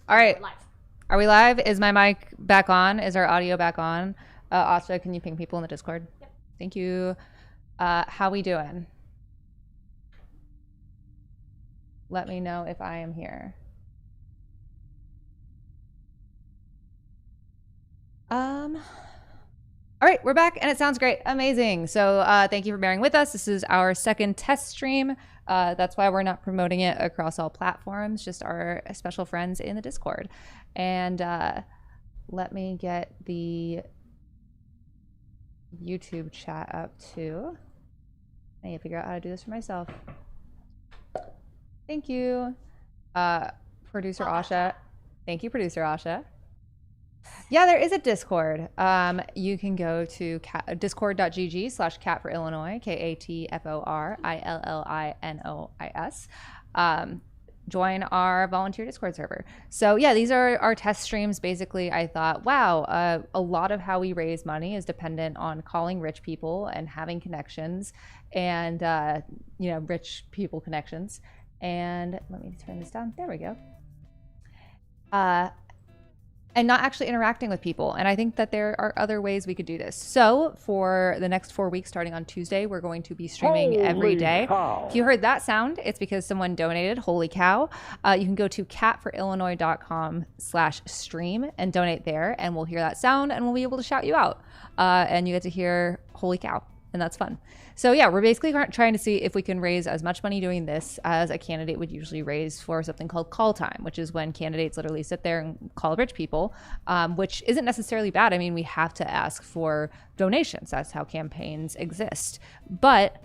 All right. Live. Are we live? Is my mic back on? Is our audio back on? Asha, can you ping people in the Discord? Yep. Thank you. How we doing? Let me know if I am here. All right, we're back and it sounds great. Amazing. So thank you for bearing with us. This is our second test stream. That's why we're not promoting it across all platforms, just our special friends in the Discord. And let me get the YouTube chat up too. I need to figure out how to do this for myself. Thank you, Producer Asha. Thank you, Producer Asha. Yeah, there is a Discord. You can go to discord.gg/catforillinois, KATFORILLINOIS. Join our volunteer Discord server. So yeah, these are our test streams. Basically, I thought, wow, a lot of how we raise money is dependent on calling rich people and having connections and, rich people connections. And let me turn this down. There we go. And not actually interacting with people. And I think that there are other ways we could do this. So for the next 4 weeks, starting on Tuesday, we're going to be streaming every day. Cow. If you heard that sound, it's because someone donated. Holy cow. You can go to catforillinois.com/stream and donate there, and we'll hear that sound and we'll be able to shout you out. And you get to hear holy cow. And that's fun. So yeah, we're basically trying to see if we can raise as much money doing this as a candidate would usually raise for something called call time, which is when candidates literally sit there and call rich people, which isn't necessarily bad. I mean, we have to ask for donations. That's how campaigns exist. But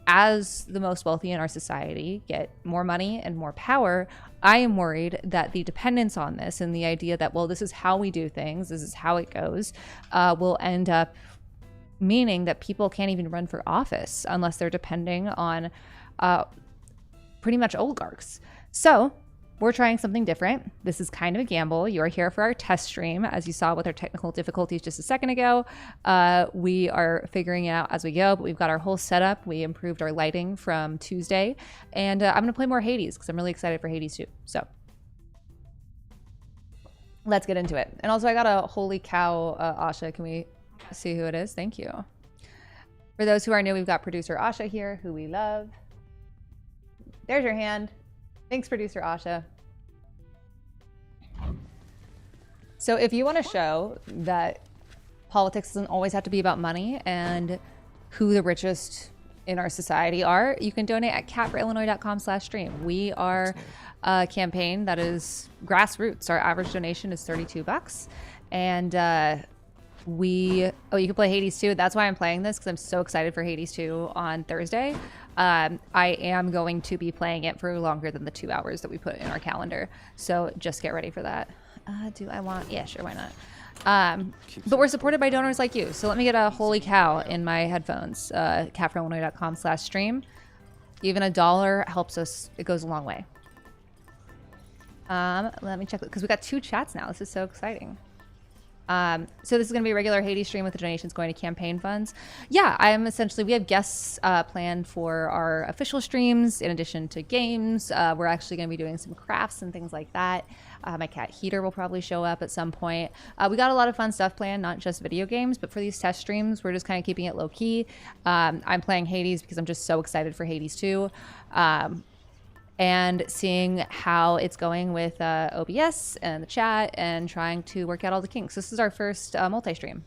as the most wealthy in our society get more money and more power, I am worried that the dependence on this and the idea that, well, this is how we do things, this is how it goes, will end up meaning that people can't even run for office unless they're depending on pretty much oligarchs. So we're trying something different. This is kind of a gamble. You are here for our test stream. As you saw with our technical difficulties just a second ago, we are figuring it out as we go, but we've got our whole setup. We improved our lighting from Tuesday, and I'm going to play more Hades because I'm really excited for Hades too. So let's get into it. And also I got a holy cow, Asha. Can we see who it is? Thank you. For those who are new, we've got Producer Asha here, who we love. There's your hand. Thanks, Producer Asha. So if you want to show that politics doesn't always have to be about money and who the richest in our society are, you can donate at catforillinois.com/stream. We are a campaign that is grassroots. Our average donation is $32. And you can play Hades 2. That's why I'm playing this, because I'm so excited for Hades 2 on Thursday. I am going to be playing it for longer than the 2 hours that we put in our calendar. So just get ready for that. Do I want? Yeah, sure, why not? But we're supported by donors like you. So let me get a holy cow in my headphones. catforillinois.com/stream. Even $1 helps us. It goes a long way. Let me check, because we got 2 chats now. This is so exciting. So this is going to be a regular Hades stream with the donations going to campaign funds. Yeah, we have guests planned for our official streams in addition to games. We're actually going to be doing some crafts and things like that. My cat Heater will probably show up at some point. We got a lot of fun stuff planned, not just video games, but for these test streams, we're just kind of keeping it low key. I'm playing Hades because I'm just so excited for Hades 2. And seeing how it's going with OBS and the chat and trying to work out all the kinks. This is our first multi-stream.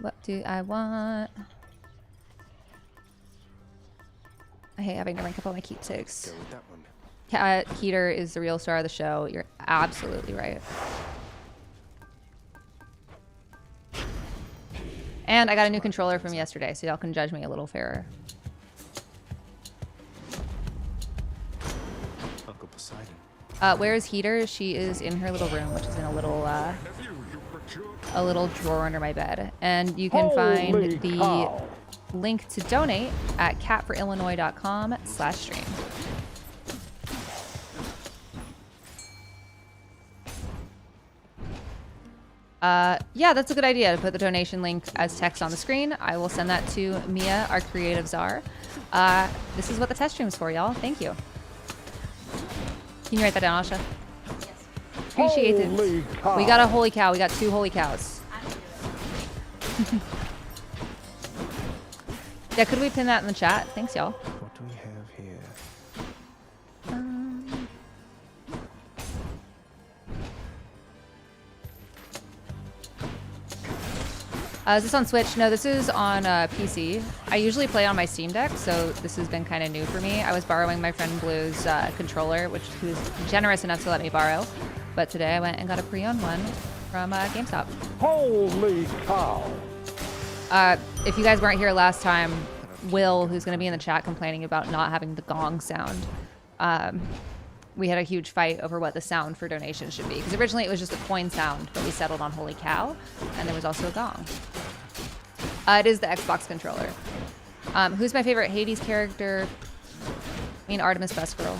What do I want? I hate having to rank up all my keepsakes. Cat Heater is the real star of the show. You're absolutely right. And I got a new controller from yesterday, so y'all can judge me a little fairer. Where is Heater? She is in her little room, which is in a little drawer under my bed. And you can find the link to donate at catforillinois.com/stream. Yeah, that's a good idea to put the donation link as text on the screen. I will send that to Mia, our creative czar. This is what the test stream's for, y'all. Thank you. Can you write that down, Asha? appreciate it. We got a holy cow. We got 2 holy cows. Yeah, could we pin that in the chat? Thanks, y'all. What do we have here? Is this on Switch? No, this is on PC. I usually play on my Steam Deck, so this has been kind of new for me. I was borrowing my friend Blue's controller, which he was generous enough to let me borrow. But today I went and got a pre-owned one from GameStop. Holy cow! If you guys weren't here last time, Will, who's going to be in the chat complaining about not having the gong sound, we had a huge fight over what the sound for donation should be. Because originally it was just a coin sound, but we settled on holy cow, and there was also a gong. It is the Xbox controller. Who's my favorite Hades character? I mean, Artemis Best Girl.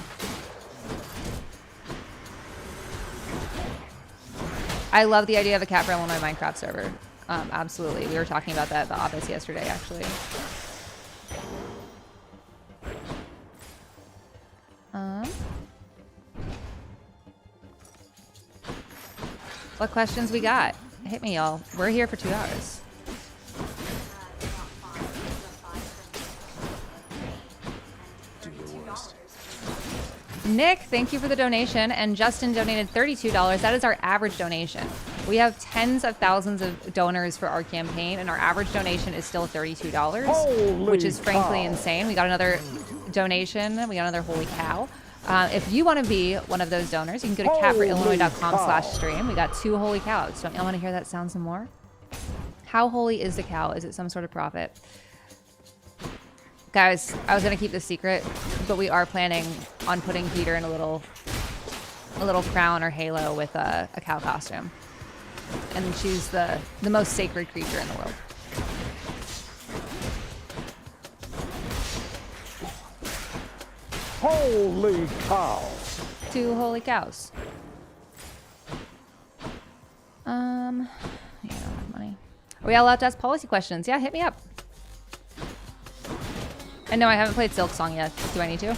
I love the idea of a Cat for Illinois Minecraft server. Absolutely. We were talking about that at the office yesterday, actually. What questions we got? Hit me, y'all. We're here for 2 hours. Nick, thank you for the donation. And Justin donated $32. That is our average donation. We have tens of thousands of donors for our campaign, and our average donation is still $32, which is frankly insane. We got another donation. We got another holy cow. If you want to be one of those donors, you can go to catforillinois.com/stream. We got 2 holy cows. Don't y'all want to hear that sound some more? How holy is the cow? Is it some sort of prophet? Guys, I was going to keep this secret, but we are planning on putting Peter in a little crown or halo with a cow costume. And she's the most sacred creature in the world. Holy cow! 2 holy cows. Yeah, I don't have money. Are we all allowed to ask policy questions? Yeah, hit me up. And no, I haven't played Silk Song yet. Do I need to?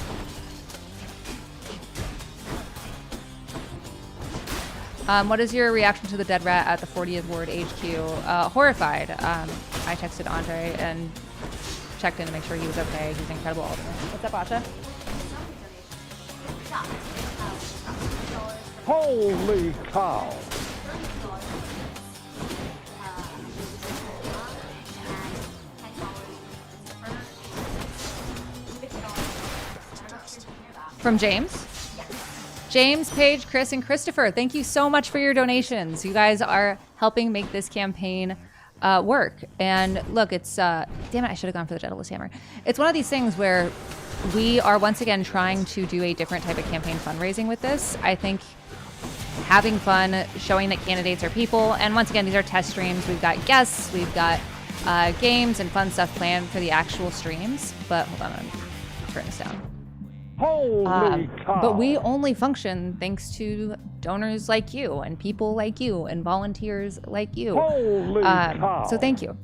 What is your reaction to the dead rat at the 40th Ward HQ? Horrified. I texted Andre and checked in to make sure he was okay. He's an incredible alderman. What's up, Asha? Holy cow! From James? James, Paige, Chris, and Christopher, thank you so much for your donations. You guys are helping make this campaign work. And look, it's, damn it, I should have gone for the Daedalus Hammer. It's one of these things where we are once again trying to do a different type of campaign fundraising with this. I think having fun, showing that candidates are people, and once again, these are test streams. We've got guests, we've got games and fun stuff planned for the actual streams. But hold on, I'm turning this down. Holy cow! But we only function thanks to donors like you and people like you and volunteers like you. Holy cow! So thank you.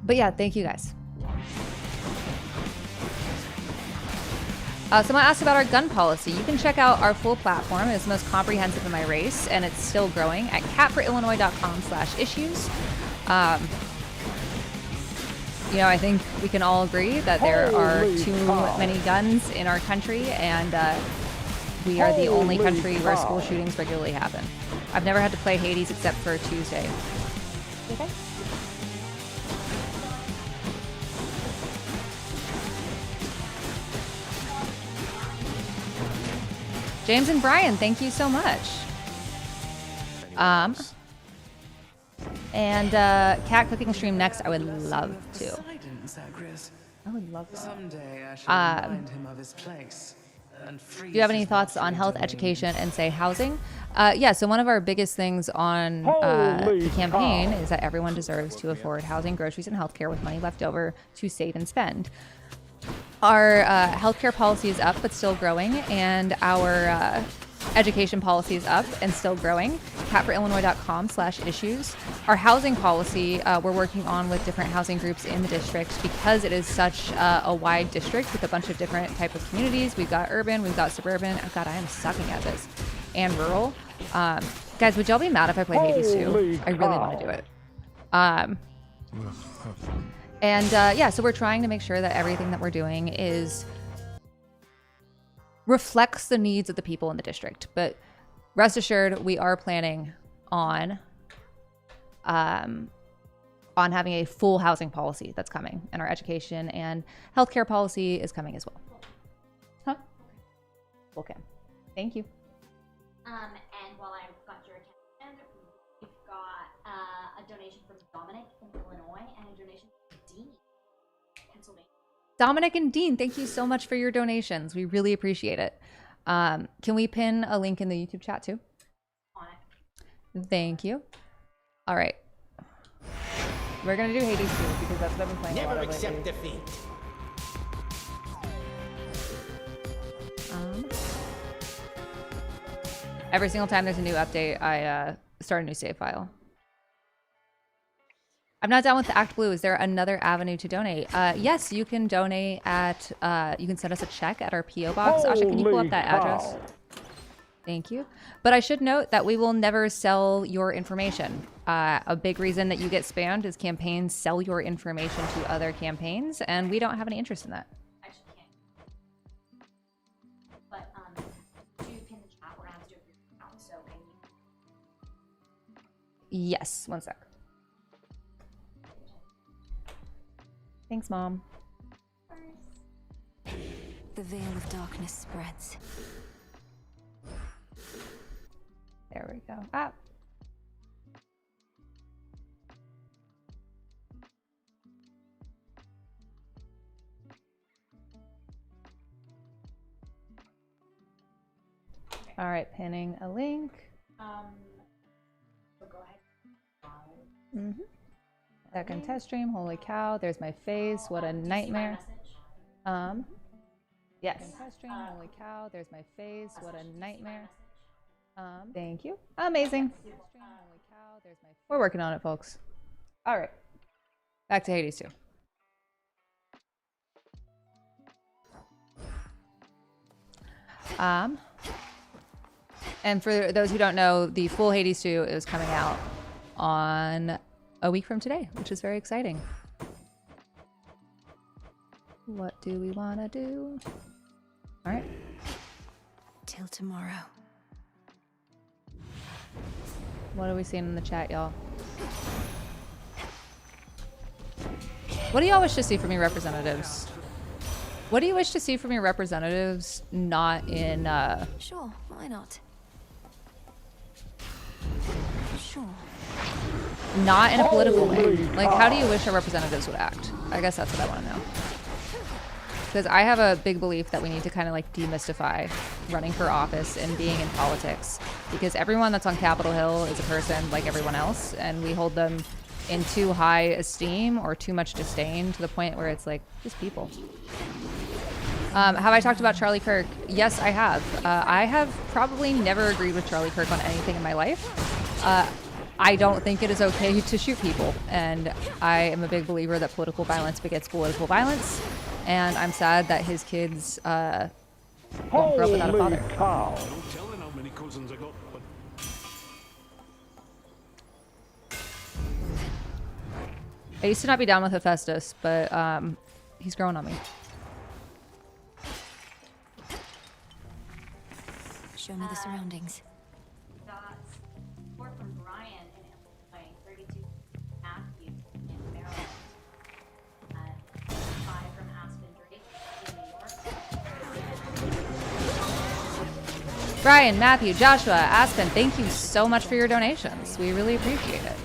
But yeah, thank you guys. Someone asked about our gun policy. You can check out our full platform. It's the most comprehensive in my race, and it's still growing at catforillinois.com/issues. You know, I think we can all agree that there are too many guns in our country, and we are the only country where school shootings regularly happen. I've never had to play Hades except for Tuesday. Okay. James and Brian, thank you so much. And cat cooking stream next, I would love to. I would love to. Someday I shall remind him of his place. Do you have any thoughts on health, education, and say housing? Yeah, so one of our biggest things on the campaign is that everyone deserves to afford housing, groceries, and healthcare with money left over to save and spend. Our healthcare policy is up, but still growing, and our education policy is up and still growing. catforillinois.com/issues. Our housing policy, we're working on with different housing groups in the district because it is such a wide district with a bunch of different type of communities. We've got urban, we've got suburban. Oh God, I am sucking at this. And rural. Guys, would y'all be mad if I played Hades 2? I really want to do it. Yeah, so we're trying to make sure that everything that we're doing is reflects the needs of the people in the district. But rest assured, we are planning on having a full housing policy that's coming, and our education and healthcare policy is coming as well. Huh? Okay. Thank you. And while I've got your attention, we've got a donation from Dominic in Illinois and a donation from Dean, Pennsylvania. Dominic and Dean, thank you so much for your donations. We really appreciate it. Can we pin a link in the YouTube chat too? On it. Thank you. All right. We're going to do Hades 2 because that's what I've been playing a lot of lately. Never accept defeat. Every single time there's a new update, I start a new save file. I'm not done with the Act Blue. Is there another avenue to donate? Yes, you can donate at, you can send us a check at our P.O. Box. Asha, can you pull up that address? Thank you. But I should note that we will never sell your information. A big reason that you get spammed is campaigns sell your information to other campaigns, and we don't have any interest in that. Actually, can't. But do pin the chat. We're gonna have to do it for your account. So can you? Yes, one sec. Thanks, Mom. The veil of darkness spreads. There we go. Ah. All right, pinning a link. So go ahead. Mm-hmm. Second test stream. Holy cow! There's my face. What a nightmare. Yes. Second test stream. Holy cow! There's my face. What a nightmare. Thank you. Amazing. Holy cow! There's my. We're working on it, folks. All right. Back to Hades 2. And for those who don't know, the full Hades 2 is coming out on a week from today, which is very exciting. What do we want to do? All right. Till tomorrow. What are we seeing in the chat, y'all? What do y'all wish to see from your representatives? What do you wish to see from your representatives not in, Sure, why not? Sure. not in a political way? Like, how do you wish our representatives would act? I guess that's what I want to know. Because I have a big belief that we need to kind of like demystify running for office and being in politics. Because everyone that's on Capitol Hill is a person like everyone else, and we hold them in too high esteem or too much disdain to the point where it's like, just people. Have I talked about Charlie Kirk? Yes, I have. I have probably never agreed with Charlie Kirk on anything in my life. I don't think it is okay to shoot people, and I am a big believer that political violence begets political violence, and I'm sad that his kids won't grow up without a father. Cow. Don't tell them how many cousins I got, but I used to not be down with Hephaestus, but he's growing on me. Show me the surroundings. Got support from Brian in Illinois, 32 Matthew in Maryland, 5 from Aspen Drake in New York. Brian, Matthew, Joshua, Aspen, thank you so much for your donations. We really appreciate it.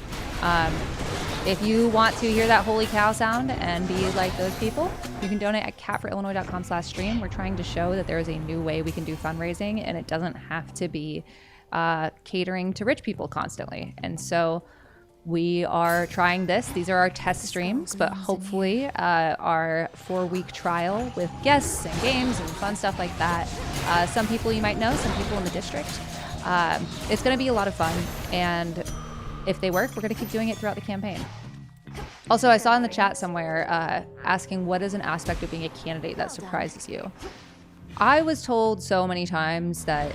If you want to hear that holy cow sound and be like those people, you can donate at catforillinois.com/stream. We're trying to show that there is a new way we can do fundraising, and it doesn't have to be catering to rich people constantly. And so we are trying this. These are our test streams, but hopefully our 4-week trial with guests and games and fun stuff like that. Some people you might know, some people in the district. It's going to be a lot of fun, and if they work, we're going to keep doing it throughout the campaign. Also, I saw in the chat somewhere asking what is an aspect of being a candidate that surprises you. I was told so many times that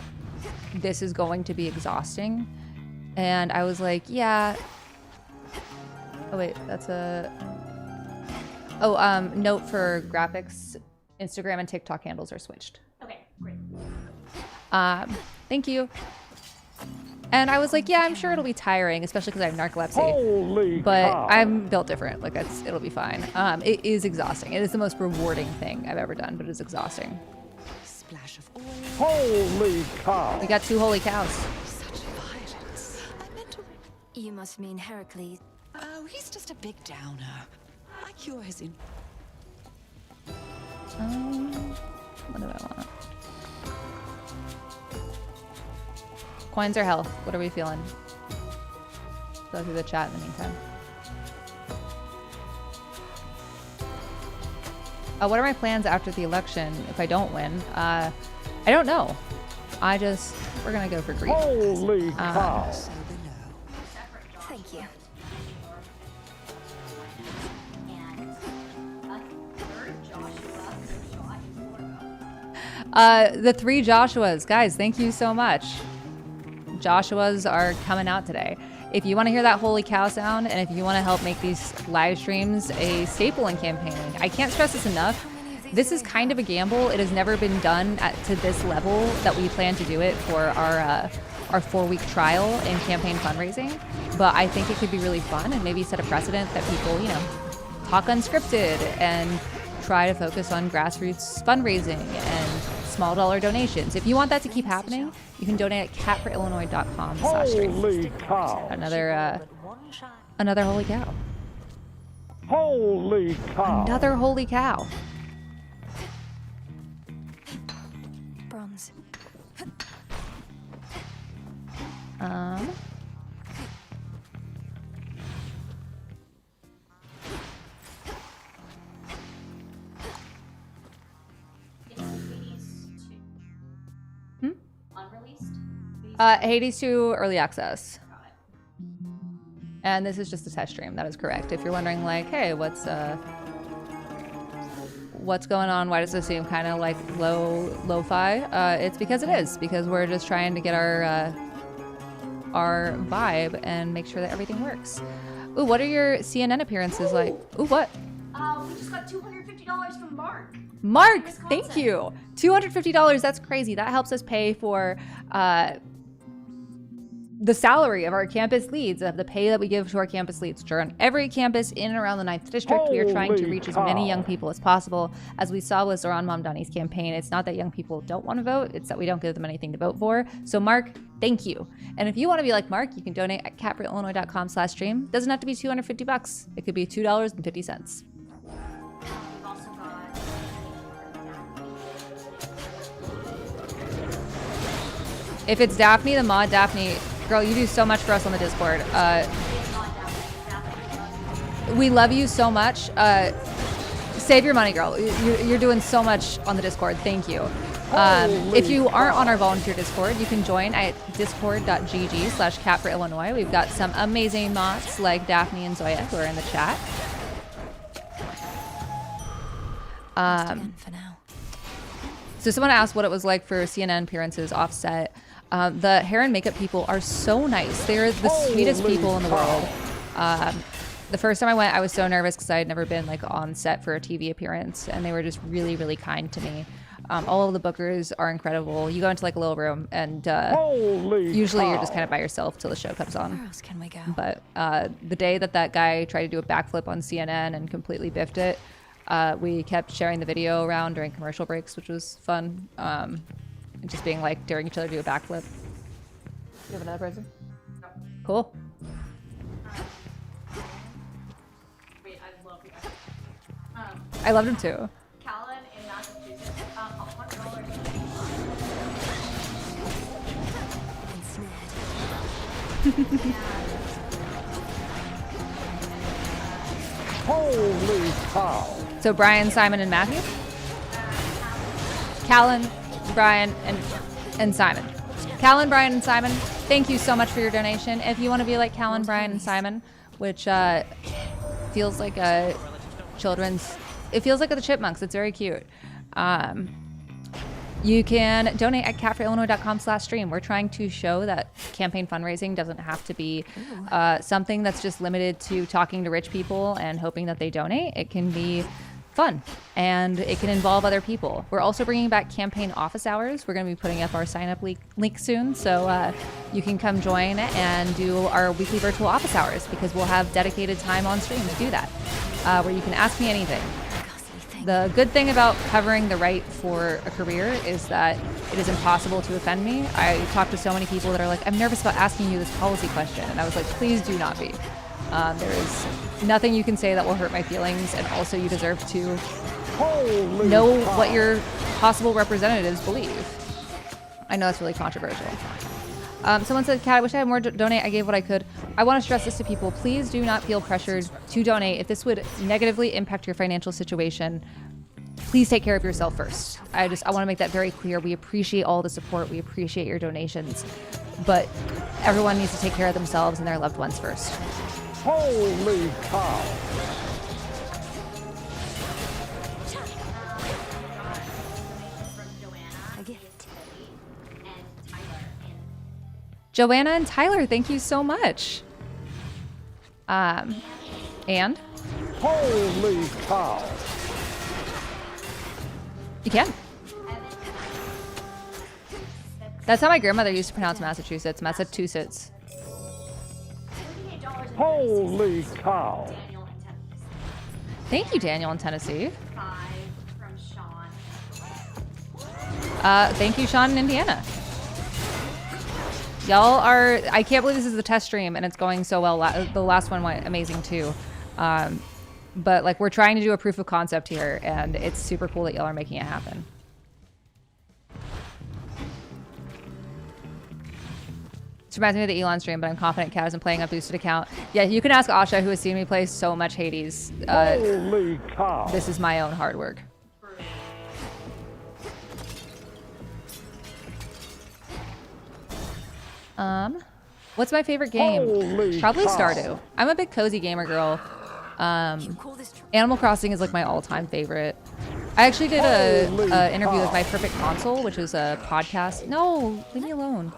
this is going to be exhausting, and I was like, yeah. Oh wait, that's a... Oh, note for graphics, Instagram and TikTok handles are switched. Okay, great. Thank you. And I was like, yeah, I'm sure it'll be tiring, especially because I have narcolepsy. Holy But cow. I'm built different. Like, it'll be fine. It is exhausting. It is the most rewarding thing I've ever done, but it is exhausting. Splash of oil. Holy cow. We got 2 holy cows. Such violence. I meant to... You must mean Heracles. Oh, he's just a big downer. I cure his in... What do I want? Coins or health? What are we feeling? Go through the chat in the meantime. What are my plans after the election if I don't win? I don't know. We're gonna go for greed. Holy cow. So below. Thank you. And a third Joshua shot you. The 3 Joshuas. Guys, thank you so much. Joshuas are coming out today. If you want to hear that holy cow sound, and if you want to help make these live streams a staple in campaigning, I can't stress this enough. This is kind of a gamble. It has never been done to this level that we plan to do it for our 4-week trial in campaign fundraising. But I think it could be really fun and maybe set a precedent that people, talk unscripted and try to focus on grassroots fundraising and small dollar donations. If you want that to keep happening, you can donate at catforillinois.com/stream. Holy cow. Another holy cow. Holy cow. Another holy cow. Bronze. Unreleased? Hades 2 early access. And this is just a test stream. That is correct. If you're wondering, like, hey, what's going on? Why does this seem kind of like lo-fi? It's because it is. Because we're just trying to get our vibe and make sure that everything works. Ooh, what are your CNN appearances like? Ooh, what? We just got $250 from Mark. Mark, Wisconsin. thank you. $250. That's crazy. That helps us pay for the salary of our campus leads, of the pay that we give to our campus leads. During every campus in and around the 9th District, we are trying to Holy reach as cow. many young people as possible. As we saw with Zoran Mamdani's campaign, it's not that young people don't want to vote, it's that we don't give them anything to vote for. So Mark, thank you. And if you want to be like Mark, you can donate at catforillinois.com/stream. Doesn't have to be $250. It could be $2.50. We've also got If it's Daphne, the mod Daphne, girl, you do so much for us on the Discord. We love you so much. Save your money, girl. You're doing so much on the Discord. Thank you. If you aren't on our volunteer Discord, you can join at discord.gg/catforillinois. We've got some amazing mods like Daphne and Zoya who are in the chat. Again for now. So someone asked what it was like for CNN appearances offset. The hair and makeup people are so nice. They're the sweetest people in the world. The first time I went, I was so nervous because I had never been like on set for a TV appearance, and they were just really, really kind to me. All of the bookers are incredible. You go into like a little room, and usually you're just kind of by yourself till the show comes on. Where else can we go? But the day that guy tried to do a backflip on CNN and completely biffed it, we kept sharing the video around during commercial breaks, which was fun. And just being like daring each other to do a backflip. You have another person? No. Cool. Wait, I love you. I loved him too. Callan in Massachusetts, $100 Ensnared. Holy cow. So Brian, Simon, and Matthew? Callan, Brian, and Simon. Callan, Brian, and Simon, thank you so much for your donation. If you want to be like Callan, Brian, and Simon, which feels like a children's... It feels like the Chipmunks. It's very cute. You can donate at catforillinois.com/stream. We're trying to show that campaign fundraising doesn't have to be something that's just limited to talking to rich people and hoping that they donate. It can be fun and it can involve other people. We're also bringing back campaign office hours. We're going to be putting up our sign up link soon, so you can come join and do our weekly virtual office hours, because we'll have dedicated time on stream to do that, where you can ask me anything. The good thing about covering the right for a career is that it is impossible to offend me. I talk to so many people that are like, I'm nervous about asking you this policy question. And I was like, please do not be. There is nothing you can say that will hurt my feelings. And also you deserve to know what your possible representatives believe. I know that's really controversial. Someone said, Kat, I wish I had more to donate. I gave what I could. I want to stress this to people. Please do not feel pressured to donate. If this would negatively impact your financial situation, please take care of yourself first. I want to make that very clear. We appreciate all the support. We appreciate your donations. But everyone needs to take care of themselves and their loved ones first. Holy cow. Joanna and Tyler, thank you so much. And? Holy cow. You can. That's how my grandmother used to pronounce Massachusetts. Massachusetts. Holy cow. Thank you, Daniel in Tennessee. 5 from Sean. Thank you, Sean in Indiana. Y'all are... I can't believe this is the test stream and it's going so well. The last one went amazing too. But like, we're trying to do a proof of concept here, and it's super cool that y'all are making it happen. This reminds me of the Elon stream, but I'm confident Kat isn't playing a boosted account. Yeah, you can ask Asha, who has seen me play so much Hades. Holy cow. This is my own hard work. What's my favorite game? Holy Probably cow. Stardew. I'm a big cozy gamer girl. Animal Crossing is like my all-time favorite. I actually did a interview with My Perfect Console, which is a podcast. No, leave me alone.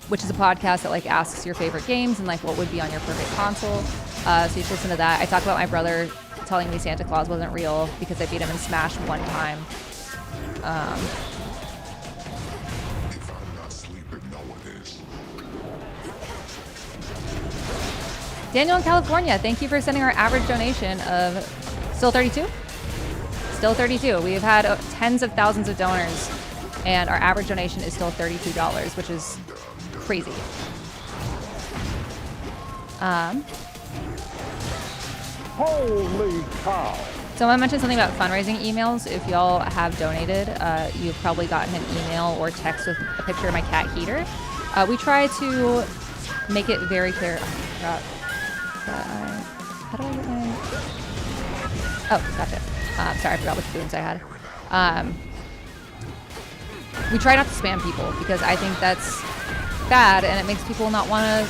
Which is a podcast that like asks your favorite games and like what would be on your perfect console. So you should listen to that. I talk about my brother telling me Santa Claus wasn't real because I beat him in Smash one time. Daniel in California, thank you for sending our average donation of still 32? Still 32. We have had tens of thousands of donors, and our average donation is still $32, which is crazy. Holy cow. Someone mentioned something about fundraising emails. If y'all have donated, you've probably gotten an email or text with a picture of my cat Heater. We try to make it very clear. How do I get my... Oh, gotcha. Sorry, I forgot which boons I had. We try not to spam people because I think that's bad, and it makes people not want to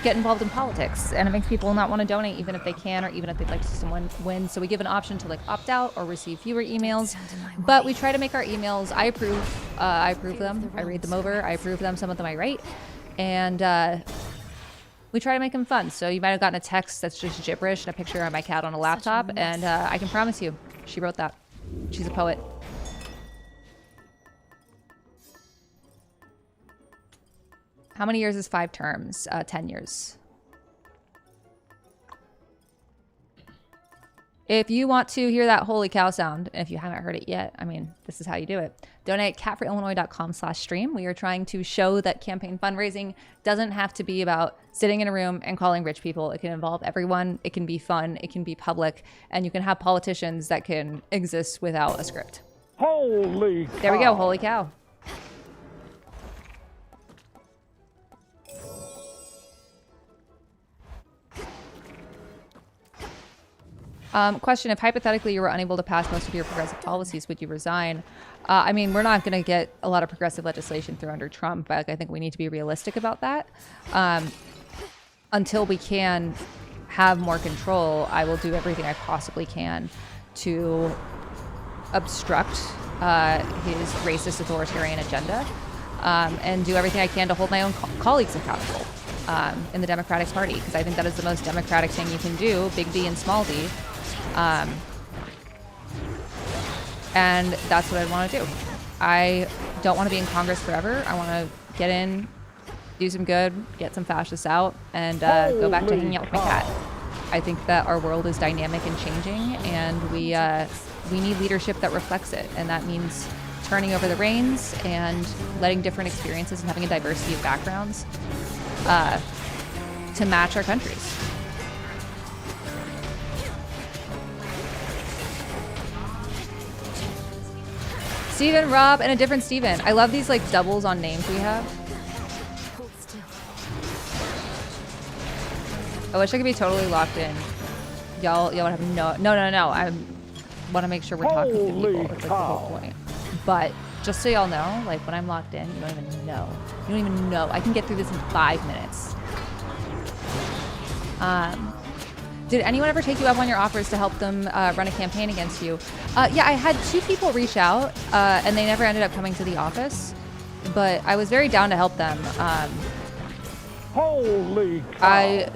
get involved in politics, and it makes people not want to donate even if they can, or even if they'd like to see someone win. So we give an option to like opt out or receive fewer emails, but we try to make our emails, I approve them, I read them over, I approve them, some of them I write, and we try to make them fun. So you might have gotten a text that's just gibberish and a picture of my cat on a laptop, and I can promise you, she wrote that. She's a poet. How many years is 5 terms? 10 years. If you want to hear that holy cow sound, and if you haven't heard it yet, I mean, this is how you do it. Donate at catforillinois.com/stream. We are trying to show that campaign fundraising doesn't have to be about sitting in a room and calling rich people. It can involve everyone. It can be fun. It can be public. And you can have politicians that can exist without a script. Holy cow. There we go. Holy cow. Question: if hypothetically you were unable to pass most of your progressive policies, would you resign? I mean, we're not going to get a lot of progressive legislation through under Trump, but I think we need to be realistic about that. Until we can have more control, I will do everything I possibly can to obstruct his racist authoritarian agenda, and do everything I can to hold my own colleagues accountable in the Democratic Party, because I think that is the most democratic thing you can do, big D and small d. And that's what I want to do. I don't want to be in Congress forever. I want to get in, do some good, get some fascists out, and go back to hanging out with my cat. I think that our world is dynamic and changing, and we need leadership that reflects it, and that means turning over the reins and letting different experiences and having a diversity of backgrounds to match our countries. Steven, Rob, and a different Steven. I love these like doubles on names we have. Hold still. I wish I could be totally locked in. Y'all would have no. I want to make sure we're talking to people. It's like the whole point. But just so y'all know, like when I'm locked in, you don't even know. You don't even know. I can get through this in 5 minutes. Did anyone ever take you up on your offers to help them run a campaign against you? Yeah, I had 2 people reach out, and they never ended up coming to the office. But I was very down to help them. Holy cow.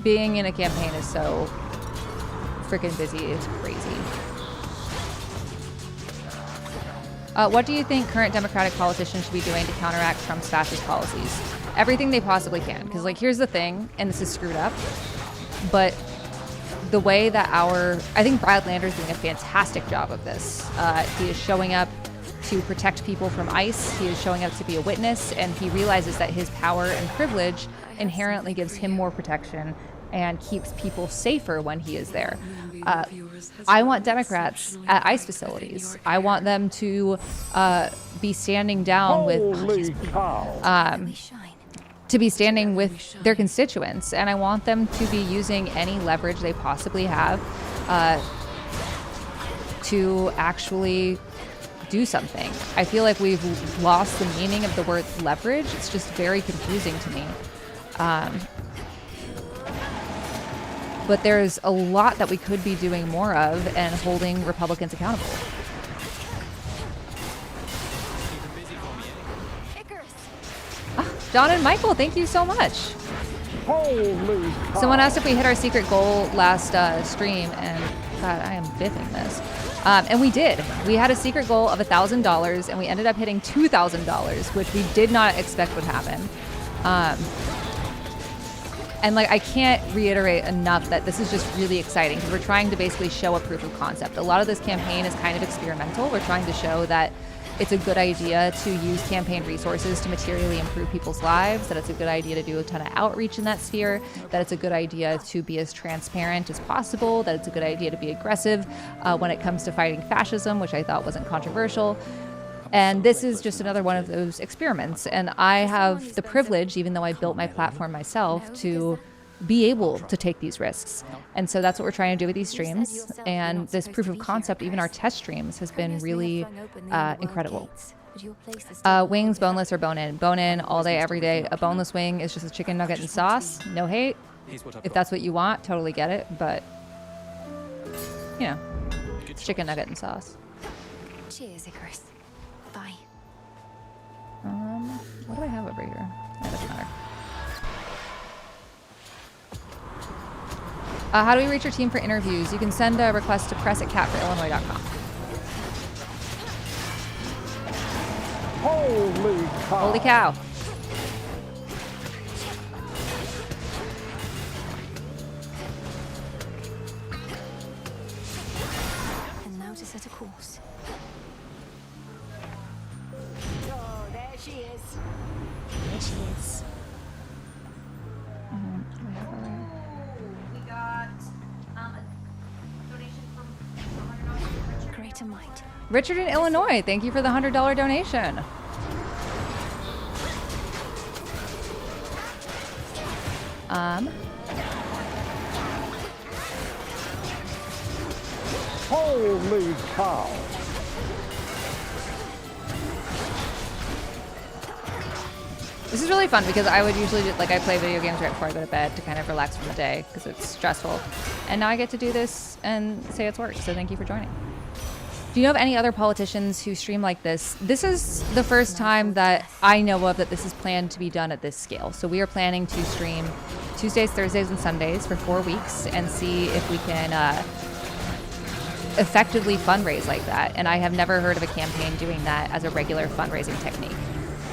Being in a campaign is so freaking busy. It's crazy. What do you think current Democratic politicians should be doing to counteract Trump's fascist policies? Everything they possibly can. Because, like, here's the thing, and this is screwed up, but the way that I think Brad Lander is doing a fantastic job of this. He is showing up to protect people from ICE. He is showing up to be a witness, and he realizes that his power and privilege inherently gives him more protection and keeps people safer when he is there. I want Democrats at ICE facilities. I want them to be standing down Holy cow. to be standing with their constituents, and I want them to be using any leverage they possibly have to actually do something. I feel like we've lost the meaning of the word leverage. It's just very confusing to me. But there's a lot that we could be doing more of and holding Republicans accountable. John and Michael, thank you so much. Holy cow. Someone asked if we hit our secret goal last stream, and God, I am biffing this. And we did. We had a secret goal of $1,000, and we ended up hitting $2,000, which we did not expect would happen. And like, I can't reiterate enough that this is just really exciting because we're trying to basically show a proof of concept. A lot of this campaign is kind of experimental. We're trying to show that it's a good idea to use campaign resources to materially improve people's lives, that it's a good idea to do a ton of outreach in that sphere, that it's a good idea to be as transparent as possible, that it's a good idea to be aggressive when it comes to fighting fascism, which I thought wasn't controversial. And this is just another one of those experiments. And I have the privilege, even though I built my platform myself, to be able to take these risks. And so that's what we're trying to do with these streams. And this proof of concept, even our test streams, has been really incredible. Wings, boneless or bone-in? Bone-in all day, every day. A boneless wing is just a chicken nugget and sauce. No hate. If that's what you want, totally get it. But, you know, it's chicken nugget and sauce. Cheers, Icarus. Bye. What do I have over here? That doesn't matter. How do we reach your team for interviews? You can send a request to press@catforillinois.com. Holy cow. Holy cow. And now to set a course. Oh, there she is. There she is. We got a donation from $100 from Greater might. Richard in Illinois, thank you for the $100 donation. Holy cow. This is really fun because I would usually I play video games right before I go to bed to kind of relax from the day because it's stressful. And now I get to do this and say it's work. So thank you for joining. Do you know of any other politicians who stream like this? This is the first time that I know of that this is planned to be done at this scale. So we are planning to stream Tuesdays, Thursdays, and Sundays for 4 weeks and see if we can effectively fundraise like that. And I have never heard of a campaign doing that as a regular fundraising technique.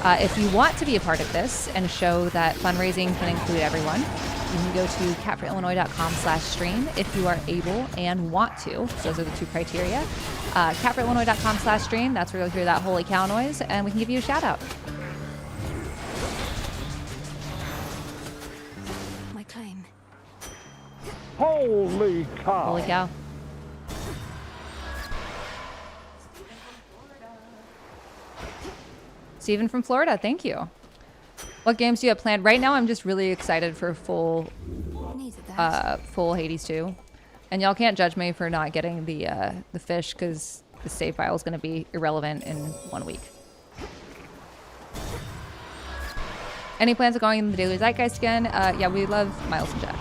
If you want to be a part of this and show that fundraising can include everyone, you can go to catforillinois.com/stream if you are able and want to. So those are the two criteria. Catforillinois.com/stream, that's where you'll hear that holy cow noise, and we can give you a shout out. My claim. Holy cow. Holy cow. Steven from Florida, thank you. What games do you have planned? Right now, I'm just really excited for full Hades 2. And y'all can't judge me for not getting the fish because the save file is going to be irrelevant in 1 week. Any plans of going in the Daily Zeitgeist again? Yeah, we love Miles and Jack.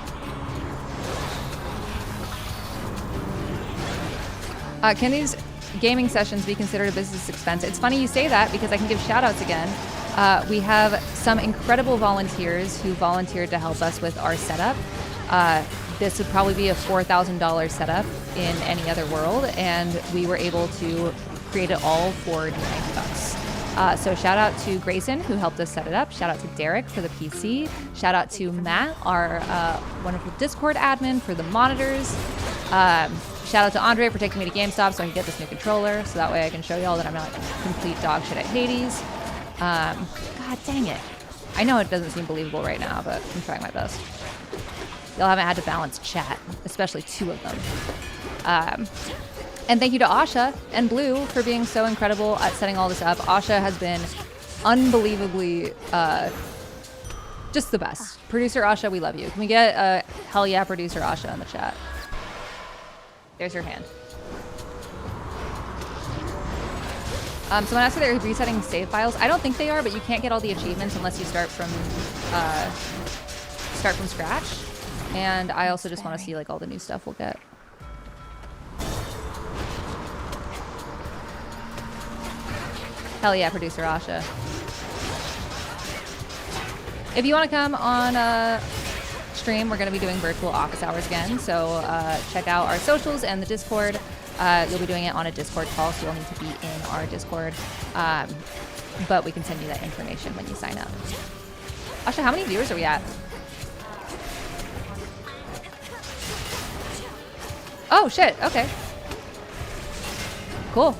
Can these gaming sessions be considered a business expense? It's funny you say that because I can give shout outs again. We have some incredible volunteers who volunteered to help us with our setup. This would probably be a $4,000 setup in any other world, and we were able to create it all for $90. So shout out to Grayson who helped us set it up. Shout out to Derek for the PC. Shout out to Matt, our wonderful Discord admin, for the monitors. Shout out to Andre for taking me to GameStop so I can get this new controller, so that way I can show y'all that I'm not complete dog shit at Hades. God dang it. I know it doesn't seem believable right now, but I'm trying my best. Y'all haven't had to balance chat, especially two of them. And thank you to Asha and Blue for being so incredible at setting all this up. Asha has been unbelievably just the best. Producer Asha, we love you. Can we get hell yeah, Producer Asha in the chat? There's your hand. Someone asked if they're resetting save files. I don't think they are, but you can't get all the achievements unless you start from scratch. And I also just want to see like all the new stuff we'll get. Hell yeah, Producer Asha. If you want to come on stream, we're going to be doing virtual office hours again. So check out our socials and the Discord. You'll be doing it on a Discord call, so you'll need to be in our Discord. But we can send you that information when you sign up. Asha, how many viewers are we at? Oh, shit. Okay. Cool.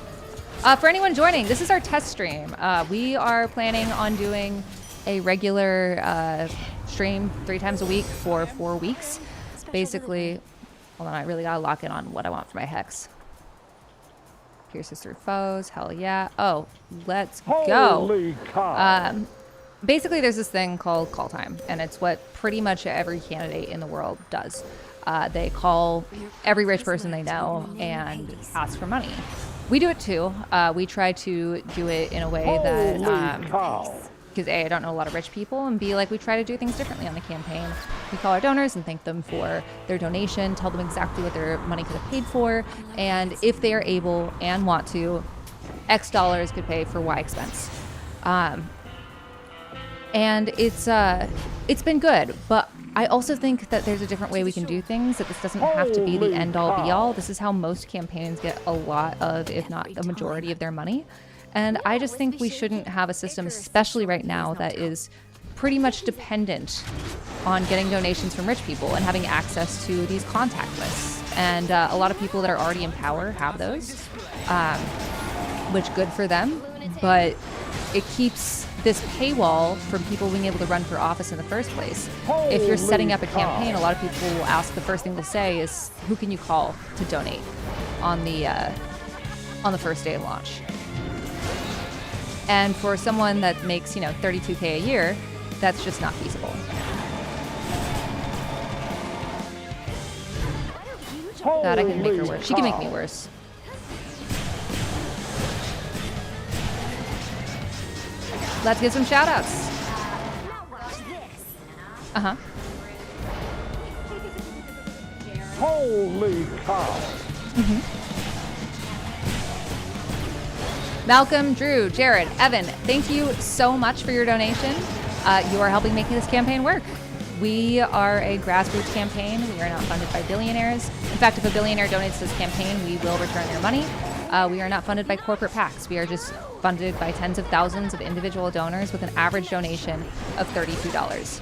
For anyone joining, this is our test stream. We are planning on doing a regular stream 3 times a week for 4 weeks. Basically, hold on, I really gotta lock in on what I want for my hex. Pierces through foes, hell yeah. Oh, let's go. Holy cow. Basically, there's this thing called call time, and it's what pretty much every candidate in the world does. They call every rich person they know and ask for money. We do it too. We try to do it in a way that, because A, I don't know a lot of rich people, and B, like we try to do things differently on the campaign. We call our donors and thank them for their donation, tell them exactly what their money could have paid for, and if they are able and want to, X dollars could pay for Y expense. And it's been good, but I also think that there's a different way we can do things, that this doesn't have to be the end-all be-all. This is how most campaigns get a lot of, if not the majority of their money. And I just think we shouldn't have a system, especially right now, that is pretty much dependent on getting donations from rich people and having access to these contact lists. And a lot of people that are already in power have those, which good for them, but it keeps this paywall from people being able to run for office in the first place. If you're setting up a campaign, a lot of people will ask, the first thing to say is, who can you call to donate on the first day of launch? And for someone that makes, $32K a year, that's just not feasible. That I can make her Holy worse. She can make me cow. worse. Let's get some shout outs. Uh-huh. Holy cow. Malcolm, Drew, Jared, Evan, thank you so much for your donation. You are helping make this campaign work. We are a grassroots campaign. We are not funded by billionaires. In fact, if a billionaire donates to this campaign, we will return their money. We are not funded by corporate PACs. We are just funded by tens of thousands of individual donors with an average donation of $32.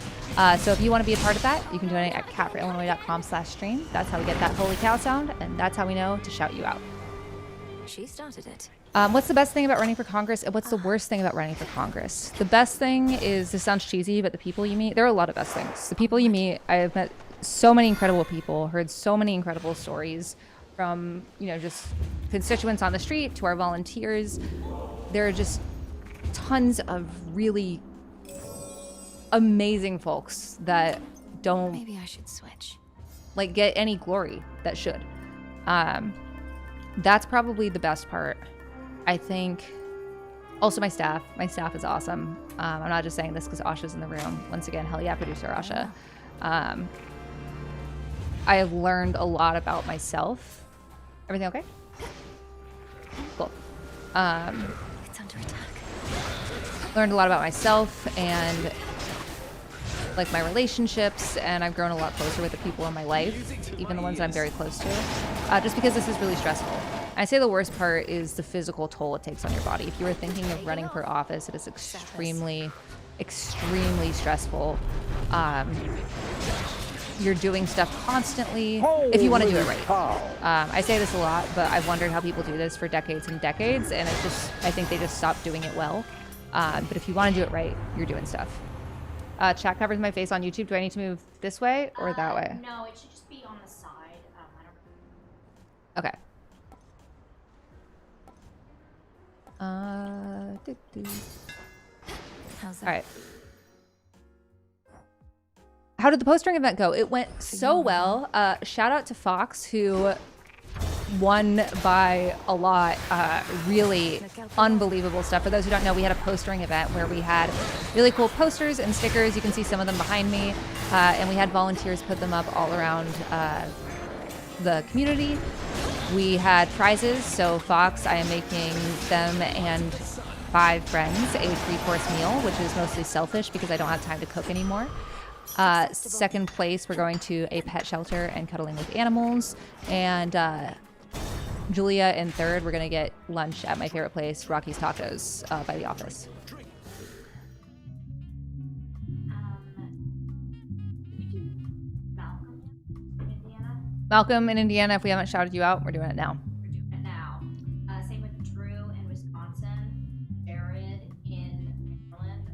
So if you want to be a part of that, you can donate at catforillinois.com/stream. That's how we get that holy cow sound, and that's how we know to shout you out. She started it. What's the best thing about running for Congress? And what's the worst thing about running for Congress? The best thing is, this sounds cheesy, but the people you meet, there are a lot of best things. The people you meet, I've met so many incredible people, heard so many incredible stories from, just constituents on the street to our volunteers. There are just tons of really amazing folks that don't Maybe I should switch. get any glory that should. That's probably the best part. I think also my staff is awesome. I'm not just saying this because Asha's in the room. Once again, hell yeah, producer Asha. I have learned a lot about myself. Everything okay? Cool. It's under attack. Learned a lot about myself and my relationships, and I've grown a lot closer with the people in my life, even the ones that I'm very close to, just because this is really stressful. I say the worst part is the physical toll it takes on your body. If you were thinking of running for office, it is extremely, extremely stressful. You're doing stuff constantly if you want to do it right. I say this a lot, but I've wondered how people do this for decades and decades, and I think they just stopped doing it well. But if you want to do it right, you're doing stuff. Chat covers my face on YouTube. Do I need to move this way or that way? No, it should just be on the side. I don't Okay. How's that? All right. How did the postering event go? It went so well. Shout out to Fox, who won by a lot. Really unbelievable stuff. For those who don't know, we had a postering event where we had really cool posters and stickers. You can see some of them behind me. And we had volunteers put them up all around the community. We had prizes. So Fox, I am making them and 5 friends a 3-course meal, which is mostly selfish because I don't have time to cook anymore. Second place, we're going to a pet shelter and cuddling with animals. And Julia in third, we're going to get lunch at my favorite place, Rocky's Tacos, by the office. Malcolm in Indiana, if we haven't shouted you out, we're doing it now. We're doing it now. Same with Drew in Wisconsin, Jared in Maryland.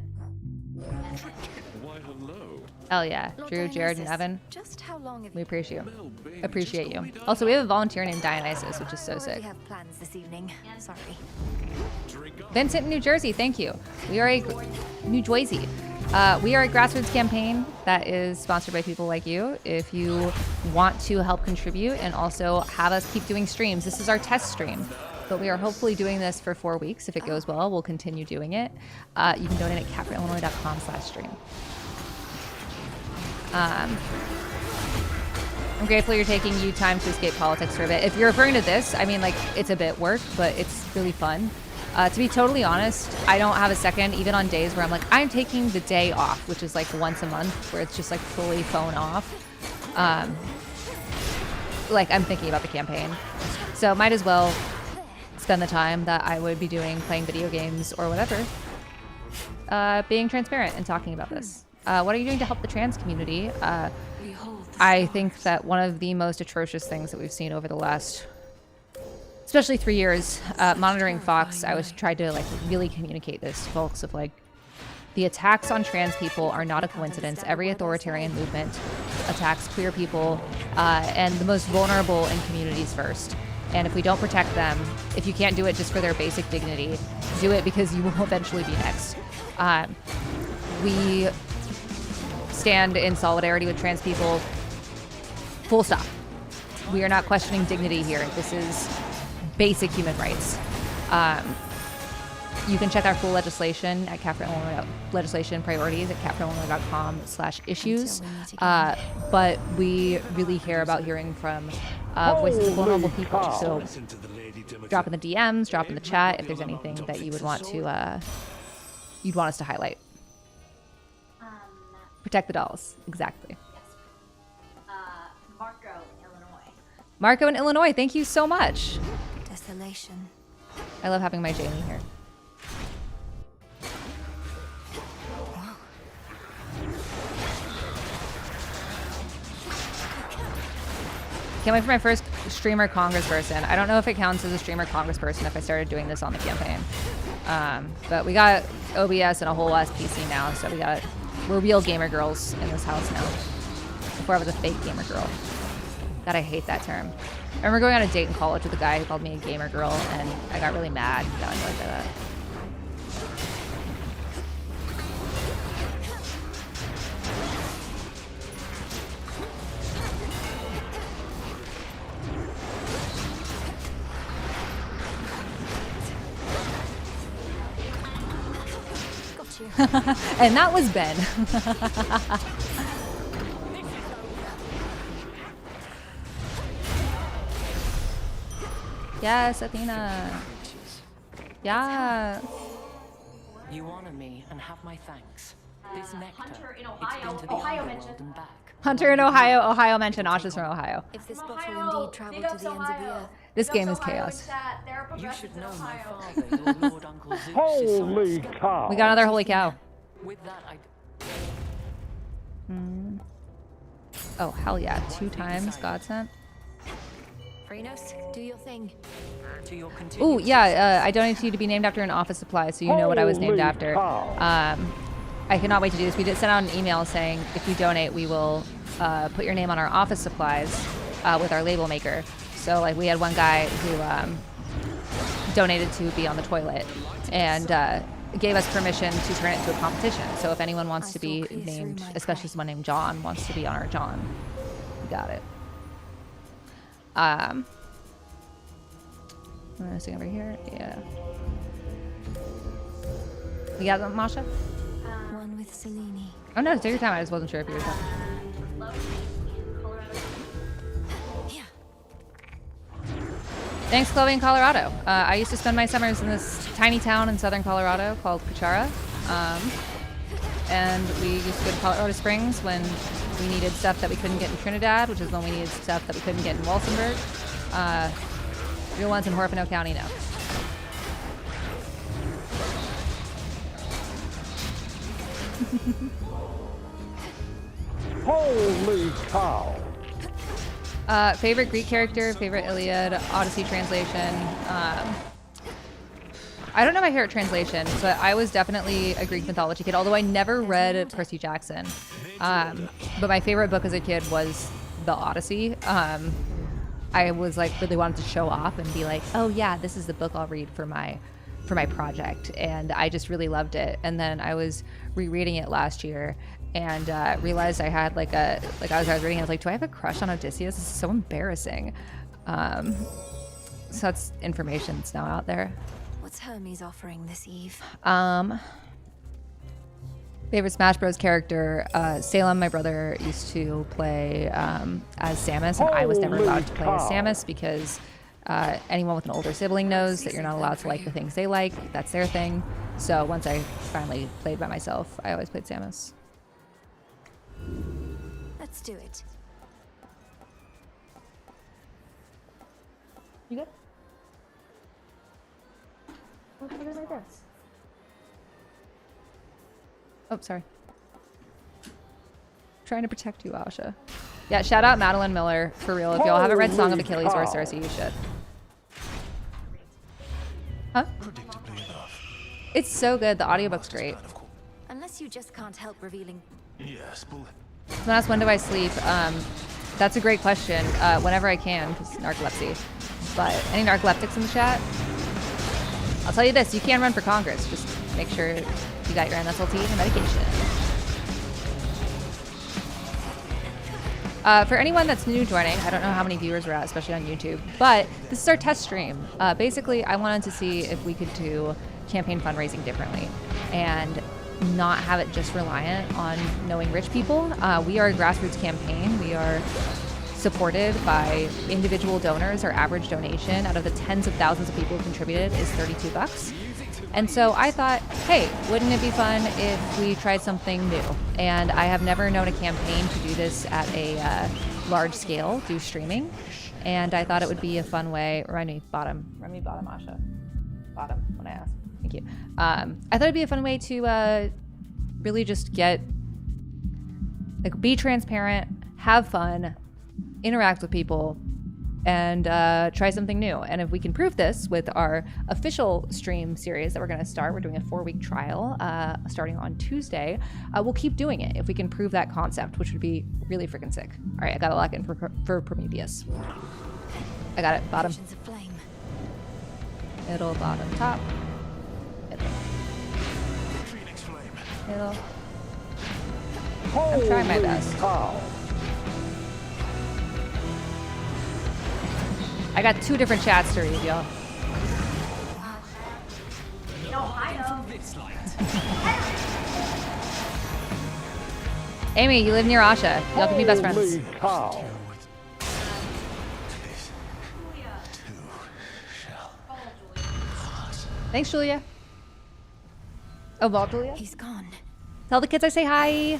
Why, hello. Hell yeah. Lord Drew, Jared, and Dionysus, Evan, Just how long have we you appreciate you. Mel Bain, Appreciate just you. told me to Also, we have a volunteer named Dionysus, which is so I already sick. have plans this evening. Sorry. drink up. Vincent, New Jersey, thank you. We are a New Jersey. We are a grassroots campaign that is sponsored by people like you. If you want to help contribute and also have us keep doing streams, this is our test stream, but we are hopefully doing this for 4 weeks. If it goes well, we'll continue doing it. You can donate at catforillinois.com/stream. I'm grateful you're taking you time to escape politics for a bit. If you're referring to this, I mean, it's a bit work, but it's really fun. To be totally honest, I don't have a second, even on days where I'm taking the day off, which is once a month, where it's just fully phone off. I'm thinking about the campaign. So might as well spend the time that I would be doing playing video games or whatever, being transparent and talking about this. What are you doing to help the trans community? I think that one of the most atrocious things that we've seen over the last, especially 3 years, monitoring Fox, I tried to really communicate this to folks of the attacks on trans people are not a coincidence. Every authoritarian movement attacks queer people and the most vulnerable in communities first. And if we don't protect them, if you can't do it just for their basic dignity, do it because you will eventually be next. We stand in solidarity with trans people, full stop. we are not questioning dignity here. This is basic human rights. You can check our full legislation at Catherine Illinois legislation priorities at catherineillinois.com/issues. But we really care about hearing from voices of vulnerable people. So drop in the DMs, drop in the chat if there's anything that you would want to you'd want us to highlight. Protect the dolls, exactly. Marco, Illinois. Marco in Illinois, thank you so much. Desolation. I love having my Jamie here. Can't wait for my first streamer congressperson. I don't know if it counts as a streamer congressperson if I started doing this on the campaign. But we got OBS and a whole SPC now, so we're real gamer girls in this house now. Before I was a fake gamer girl. God, I hate that term. I remember going on a date in college with a guy who called me a gamer girl, and I got really mad. Got annoyed by that. And that was Ben. Yes, Athena. Yeah. You honor me and have my thanks. This nectar, Hunter in it's Ohio. been to the Ohio underworld mentioned. and back. Hunter in Ohio. Ohio mentioned Asha's from Ohio. If this From bottle Ohio. indeed traveled Big to ups, the ends of the Ohio. earth, This Big game ups, is Ohio in chaos. chat. There are You progressives should in know my Ohio. father, your Lord Uncle Zeus. Holy is cow. We got another holy cow. With that, I Oh, hell yeah. 2 times God sent. Phrenos, do your thing. to your continued Ooh, yeah. I donated to you to be named after an office supply, so you know what I was named Holy after. cow. I cannot wait to do this. We did send out an email saying if you donate, we will put your name on our office supplies with our label maker. So, like, we had one guy who donated to be on the toilet and gave us permission to turn it into a competition. So if anyone wants to be named, especially someone named John wants to be on our John, we got it. I'm gonna sing over here. Yeah. You got them, Masha? One with Selene. Oh no, take your time. I just wasn't sure if you were talking. Low in Colorado. Yeah. Thanks, Chloe in Colorado. I used to spend my summers in this tiny town in southern Colorado called Cuchara. And we used to go to Colorado Springs when we needed stuff that we couldn't get in Trinidad, which is when we needed stuff that we couldn't get in Walsenburg. Real ones in Horfano County now. Holy cow. Favorite Greek character, favorite Iliad, Odyssey translation. I don't know my favorite translation, but I was definitely a Greek mythology kid, although I never read Percy Jackson. But my favorite book as a kid was the Odyssey. I was like really wanted to show off and be like, oh yeah, this is the book I'll read for my project, and I just really loved it. And then I was rereading it last year and realized I had as I was reading it, I was like, do I have a crush on Odysseus? This is so embarrassing. So that's information that's now out there. What's Hermes offering this eve? Favorite Smash Bros. Character, Salem, my brother, used to play as Samus, and I was never allowed to play as Samus because anyone with an older sibling knows that you're not allowed to like the things they like. That's their thing. So once I finally played by myself, I always played Samus. Let's do it. You good? Right there. Oh, sorry. Trying to protect you, Asha. Yeah, shout out Madeline Miller, for real. If y'all haven't read Song of Achilles or Cersei, you should. Huh? Predictably enough. It's so good. The audiobook's great. Kind of cool. Unless you just can't help revealing. Yes, bullet. Someone asked, when do I sleep? That's a great question. Whenever I can, because narcolepsy. But any narcoleptics in the chat? I'll tell you this, you can run for Congress. Just make sure you got your MSLT and your medication. For anyone that's new joining, I don't know how many viewers we're at, especially on YouTube, but this is our test stream. Basically, I wanted to see if we could do campaign fundraising differently and not have it just reliant on knowing rich people. We are a grassroots campaign. We are supported by individual donors. Our average donation out of the tens of thousands of people who contributed is $32. And so I thought, hey, wouldn't it be fun if we tried something new? And I have never known a campaign to do this at a large scale, do streaming. And I thought it would be a fun way. Remind me bottom, Asha. Bottom, when I ask. Thank you. I thought it'd be a fun way to really just be transparent, have fun, interact with people, and try something new. And if we can prove this with our official stream series that we're going to start, we're doing a 4-week trial starting on Tuesday. We'll keep doing it if we can prove that concept, which would be really freaking sick. All right, I got to lock in for Prometheus. I got it. Bottom. Visions of flame. Middle, bottom, top. Middle. Phoenix flame. Middle. I'm trying my Holy best. cow. I got 2 different chats to read, y'all. Amy, you live near Asha. Y'all can be best friends. Holy cow. Thanks, Julia. Oh, Vault Julia? He's gone. Tell the kids I say hi.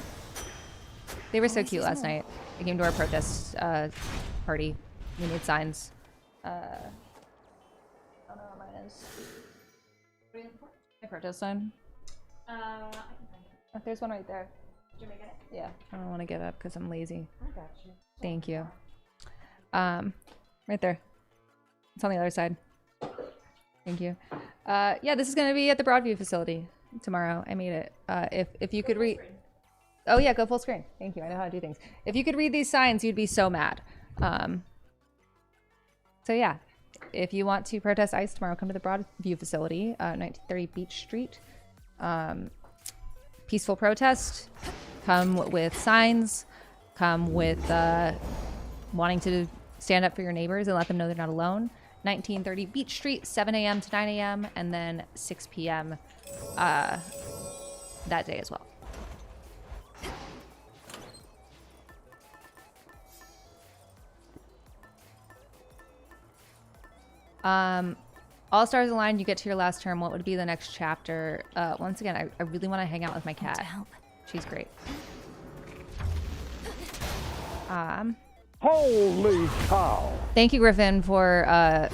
They were so cute last night. They came to our protest party. We made signs. I don't know what mine is. My protest sign. I can find it. Oh, there's one right there. Did you make it? Yeah, I don't want to get up because I'm lazy. I got you. Thank you. Right there. It's on the other side. Thank you. Yeah, this is going to be at the Broadview facility tomorrow. I made it. If you could read... Oh yeah, go full screen. Thank you. I know how to do things. If you could read these signs, you'd be so mad. So yeah, if you want to protest ICE tomorrow, come to the Broadview facility, 1930 Beach Street. Peaceful protest. Come with signs. Come with wanting to stand up for your neighbors and let them know they're not alone. 1930 Beach Street, 7 a.m. to 9 a.m. and then 6 p.m. That day as well. All stars aligned, you get to your last term. What would be the next chapter? Once again, I really want to hang out with my cat. To help. She's great. Holy cow. Thank you, Griffin, for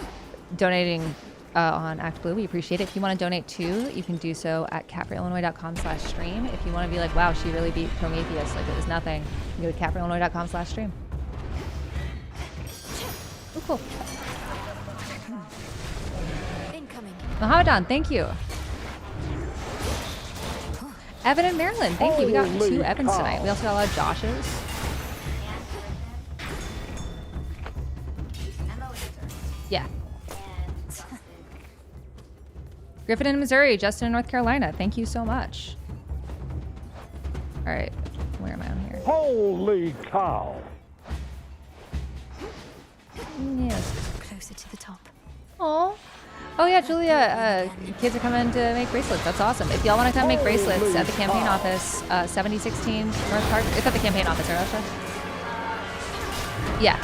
donating on Act Blue. We appreciate it. If you want to donate too, you can do so at catforillinois.com/stream. If you want to be like, wow, she really beat Prometheus like it was nothing, you can go to catforillinois.com/stream. Oh, cool. Incoming. Mohammedan, thank you. Evan and Marilyn, thank you. We got Holy 2 Evans cow. tonight. We also got a lot of Joshes. Yeah. Griffin in Missouri, Justin in North Carolina. Thank you so much. All right, where am I on here? Holy cow. Yes. Closer to the top. Oh. Oh yeah, Julia. Kids are coming to make bracelets. That's awesome. If y'all want to come make bracelets at the campaign office, 7016 North Park. It's at the campaign office, right, Asha? Yeah.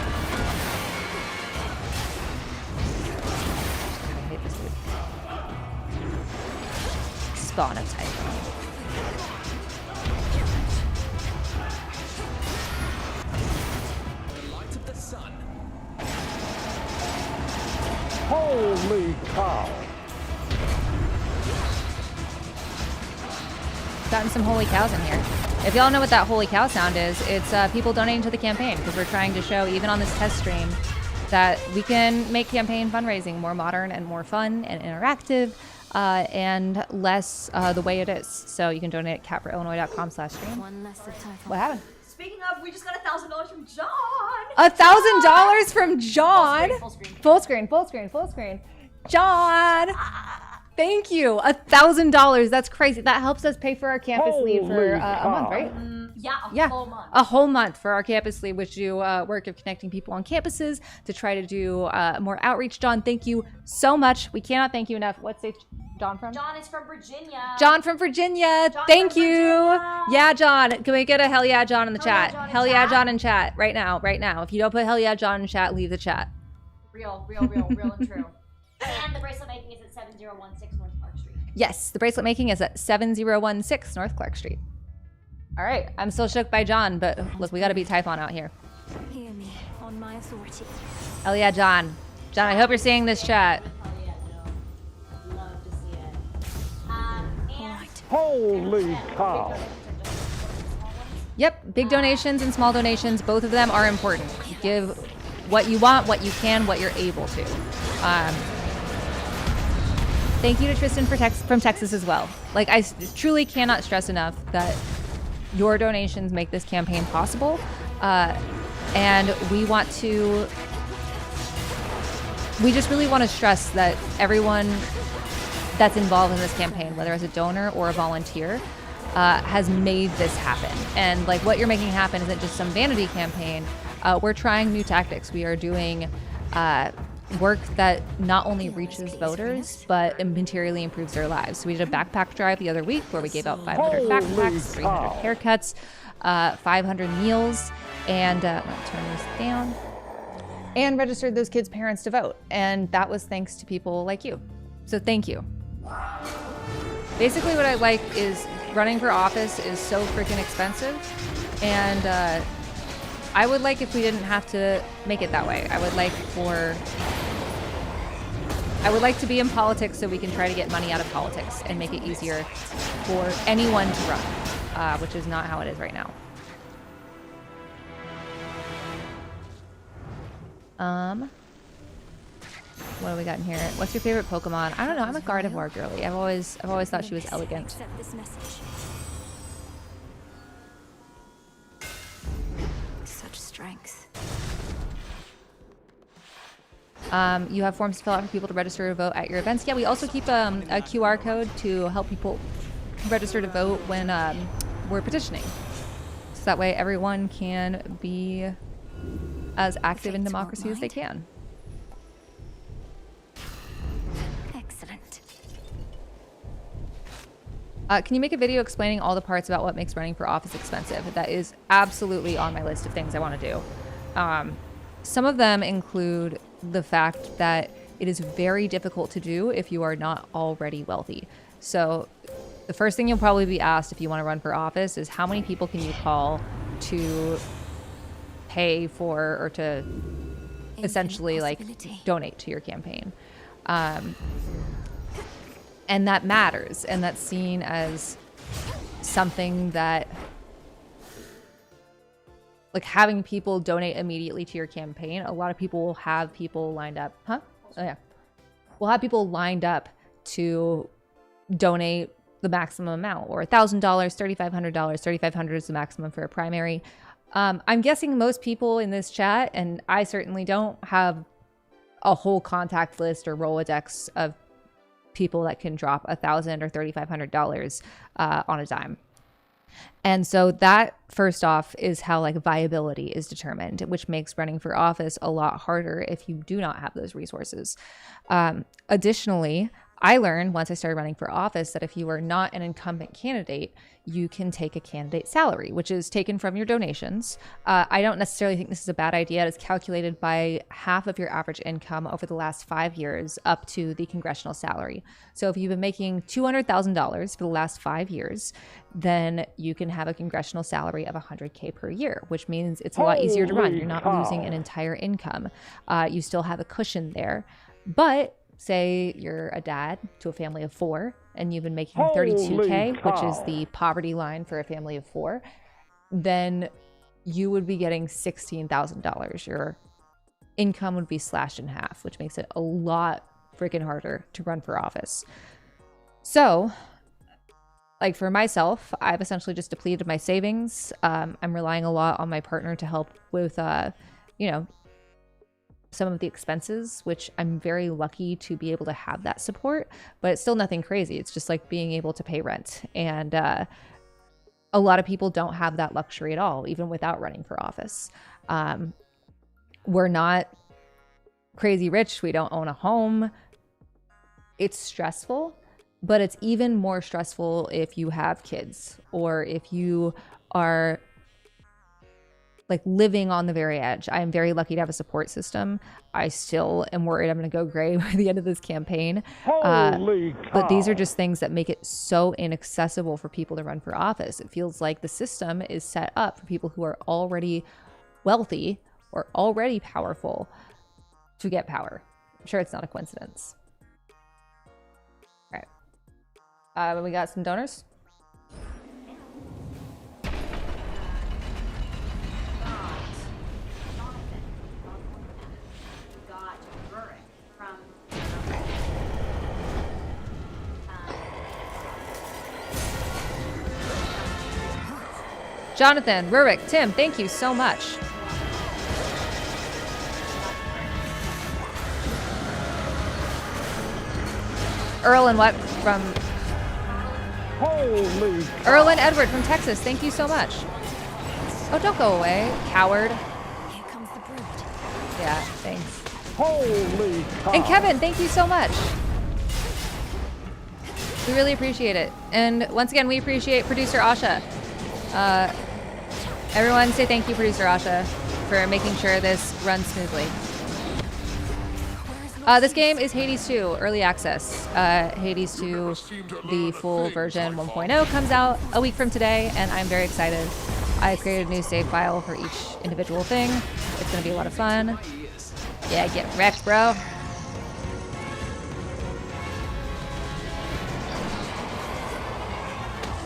I hate this dude. Spawn of Typhon. The light of the sun. Holy cow. Gotten some holy cows in here. If y'all know what that holy cow sound is, it's people donating to the campaign, because we're trying to show, even on this test stream, that we can make campaign fundraising more modern and more fun and interactive and less the way it is. So you can donate at catforillinois.com/stream. One less of Typhon. What happened? Speaking of, we just got $1,000 from John. $1,000 from John. Full screen. Full screen, full screen, full screen. John, thank you. $1,000. That's crazy. That helps us pay for our campus leave for Holy a month, cow. right? Yeah, a Yeah, full month. a whole month for our campus lead, which do work of connecting people on campuses to try to do more outreach. John, thank you so much. We cannot thank you enough. What's John from? John is from Virginia. John from Virginia. John Thank from you. Virginia. Yeah, John. Can we get a hell yeah, John in the Hell yeah, chat? John in Hell yeah, chat. John in chat right now, right now. If you don't put hell yeah, John in chat, leave the chat. Real and true. And the bracelet making is at 7016 North Clark Street. Yes, the bracelet making is at 7016 North Clark Street. All right, I'm still shook by John, but look, we got to beat Typhon out here. Hear me on my authority. Hell yeah, John. John, I hope you're seeing this chat. Oh yeah, no. Love to see it. And Holy cow. Yep, big donations and small donations, both of them are important. Give what you want, what you can, what you're able to. Thank you to Tristan from Texas as well. Like, I truly cannot stress enough that your donations make this campaign possible. And we just really want to stress that everyone that's involved in this campaign, whether as a donor or a volunteer, has made this happen. And like what you're making happen isn't just some vanity campaign. We're trying new tactics. We are doing work that not only reaches voters, but materially improves their lives. So we did a backpack drive the other week where we gave out 500 backpacks, 300 haircuts, 500 meals, and I'm gonna turn this down, and registered those kids' parents to vote. And that was thanks to people like you. So thank you. Basically what I like is running for office is so freaking expensive, and I would like if we didn't have to make it that way. I would like to be in politics so we can try to get money out of politics and make it easier for anyone to run, which is not how it is right now. What do we got in here? What's your favorite Pokemon? I don't know. I'm a Gardevoir girly. I've always thought she was elegant. Accept this message. Such strength. You have forms to fill out for people to register to vote at your events. Yeah, we also keep a QR code to help people register to vote when we're petitioning. So that way everyone can be as active in democracy as they can. Excellent. Can you make a video explaining all the parts about what makes running for office expensive? That is absolutely on my list of things I want to do. Some of them include the fact that it is very difficult to do if you are not already wealthy. So the first thing you'll probably be asked if you want to run for office is how many people can you call to pay for or to essentially like donate to your campaign. And that matters, and that's seen as something that, like, having people donate immediately to your campaign. A lot of people will have people lined up. Oh yeah. We'll have people lined up to donate the maximum amount, or $1,000, $3,500. $3,500 is the maximum for a primary. I'm guessing most people in this chat, and I certainly don't, have a whole contact list or Rolodex of people that can drop $1,000 or $3,500 on a dime. And so that, first off, is how like viability is determined, which makes running for office a lot harder if you do not have those resources. Additionally, I learned once I started running for office that if you are not an incumbent candidate, you can take a candidate salary, which is taken from your donations. I don't necessarily think this is a bad idea. It's calculated by half of your average income over the last 5 years up to the congressional salary. So if you've been making $200,000 for the last 5 years, then you can have a congressional salary of $100K per year, which means it's a lot easier to run. You're not losing an entire income. You still have a cushion there. But say you're a dad to a family of 4 and you've been making $32K, which is the poverty line for a family of 4, then you would be getting $16,000. Your income would be slashed in half, which makes it a lot freaking harder to run for office. So, like for myself, I've essentially just depleted my savings. I'm relying a lot on my partner to help with, some of the expenses, which I'm very lucky to be able to have that support, but it's still nothing crazy. It's just like being able to pay rent. And a lot of people don't have that luxury at all, even without running for office. We're not crazy rich. We don't own a home. It's stressful, but it's even more stressful if you have kids or if you are like living on the very edge. I am very lucky to have a support system. I still am worried I'm going to go gray by the end of this campaign. Holy cow. But these are just things that make it so inaccessible for people to run for office. It feels like the system is set up for people who are already wealthy or already powerful to get power. I'm sure it's not a coincidence. All right. We got some donors. Jonathan, Rurik, Tim, thank you so much. Earl and what from Holy Earl and Edward from Texas, thank you so much. Oh, don't go away, coward. Here comes the brood. Yeah, thanks. Holy cow. And Kevin, thank you so much. We really appreciate it. And once again, we appreciate producer Asha. Everyone say thank you, producer Asha, for making sure this runs smoothly. This game is Hades 2, early access. Hades 2, the full version 1.0 comes out a week from today, and I'm very excited. I created a new save file for each individual thing. It's gonna be a lot of fun. Yeah, get wrecked, bro.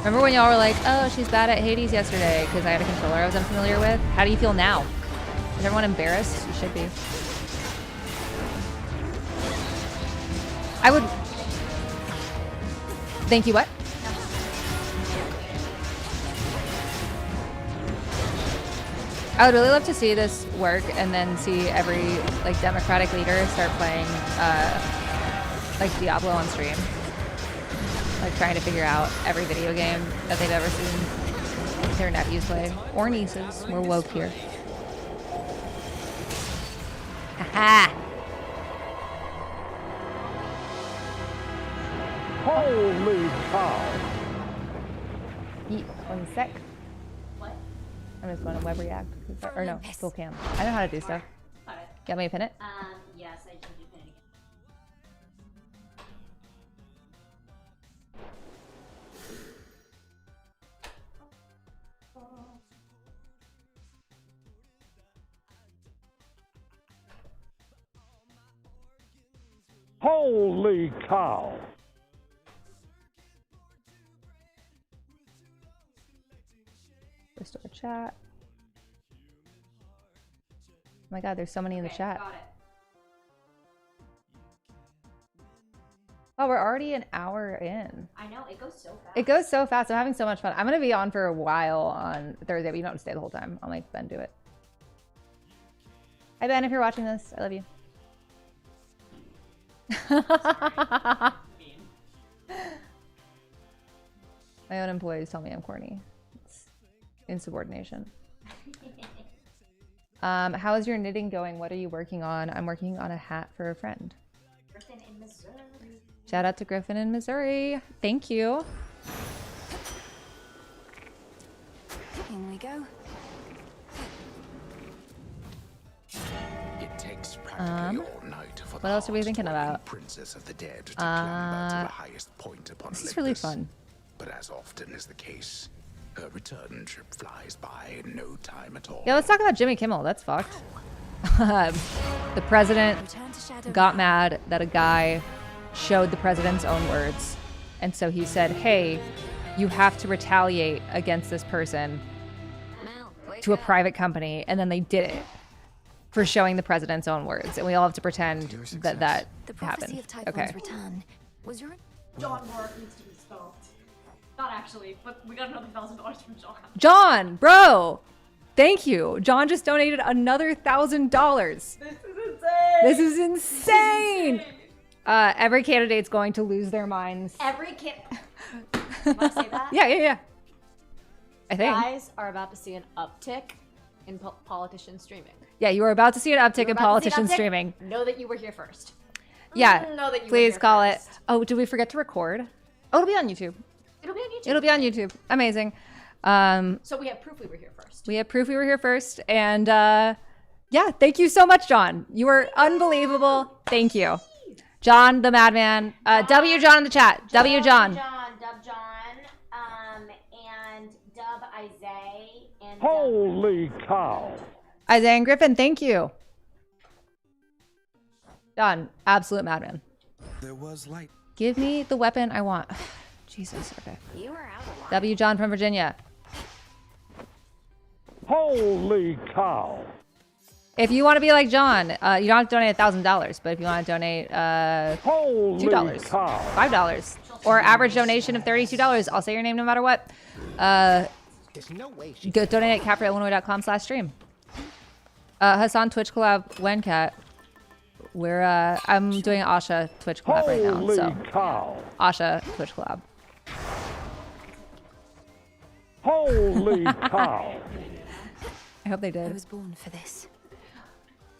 Remember when y'all were like, oh, she's bad at Hades yesterday because I had a controller I was unfamiliar with? How do you feel now? Is everyone embarrassed? You should be. I would... Thank you, what? I would really love to see this work and then see every like Democratic leader start playing like Diablo on stream. Like trying to figure out every video game that they've ever seen their nephews play or nieces. We're woke here. Aha! Holy cow. Yeet, 1 sec. What? I'm just going to web react. Or no, still cam. I know how to do stuff. Got it. You want me to pin it? Yes, I changed it again. Holy cow. Restore chat. Oh my god, there's so many in the chat. Got it. Oh, we're already an hour in. I know, it goes so fast. It goes so fast. I'm having so much fun. I'm going to be on for a while on Thursday, but you don't have to stay the whole time. I'll make Ben do it. Hi, Ben, if you're watching this. I love you. My own employees tell me I'm corny. It's insubordination. How is your knitting going? What are you working on? I'm working on a hat for a friend. Griffin in Missouri. Shout out to Griffin in Missouri. Thank you. In we go. It takes practically all night for what else are we thinking about? Princess of the Dead to clamber to the highest point upon This is Olympus. really fun. But as often is the case, her return trip flies by in no time at all. Yeah, let's talk about Jimmy Kimmel. That's fucked. The president Return to Shadow. got mad that a guy showed the president's own words. And so he said, hey, you have to retaliate against this person to a private company. And then they did it for showing the president's own words. And we all have to pretend that that The prophecy happened. of Typhon's Okay. return was your John Warwick needs to be stopped. Not actually, but we got another $1,000 from John. John, bro, thank you. John just donated another $1,000. This is insane! This is insane. Every candidate's going to lose their minds. Every kid. Want to say that? Yeah. I think. guys are about to see an uptick in politician streaming. Yeah, you are about to see an uptick in You're about to see an politician uptick. streaming. Know that you were here first. Yeah, Know that you were please here call first. it. Oh, did we forget to record? Oh, it'll be on YouTube. It'll be on YouTube. It'll be on YouTube. Amazing. So we have proof we were here first. We have proof we were here first. And yeah, thank you so much, John. You were unbelievable. Thank you. John, the madman. W John in the chat. W John. Dub John, and Dub Isaiah, and Holy cow. Isaiah and Griffin, thank you. John, absolute madman. There was light. Give me the weapon I want. Jesus, okay. You were out of line. W John from Virginia. Holy cow. If you want to be like John, you don't have to donate $1,000, but if you want to donate Holy $2, cow. $5, or average donation of $32, I'll say your name no matter what. Go donate at capperillinois.com/stream. Hassan Twitch collab when cat. I'm doing an Asha Twitch collab right now. Holy So cow. Asha Twitch collab. Holy cow. I hope they I did. was born for this.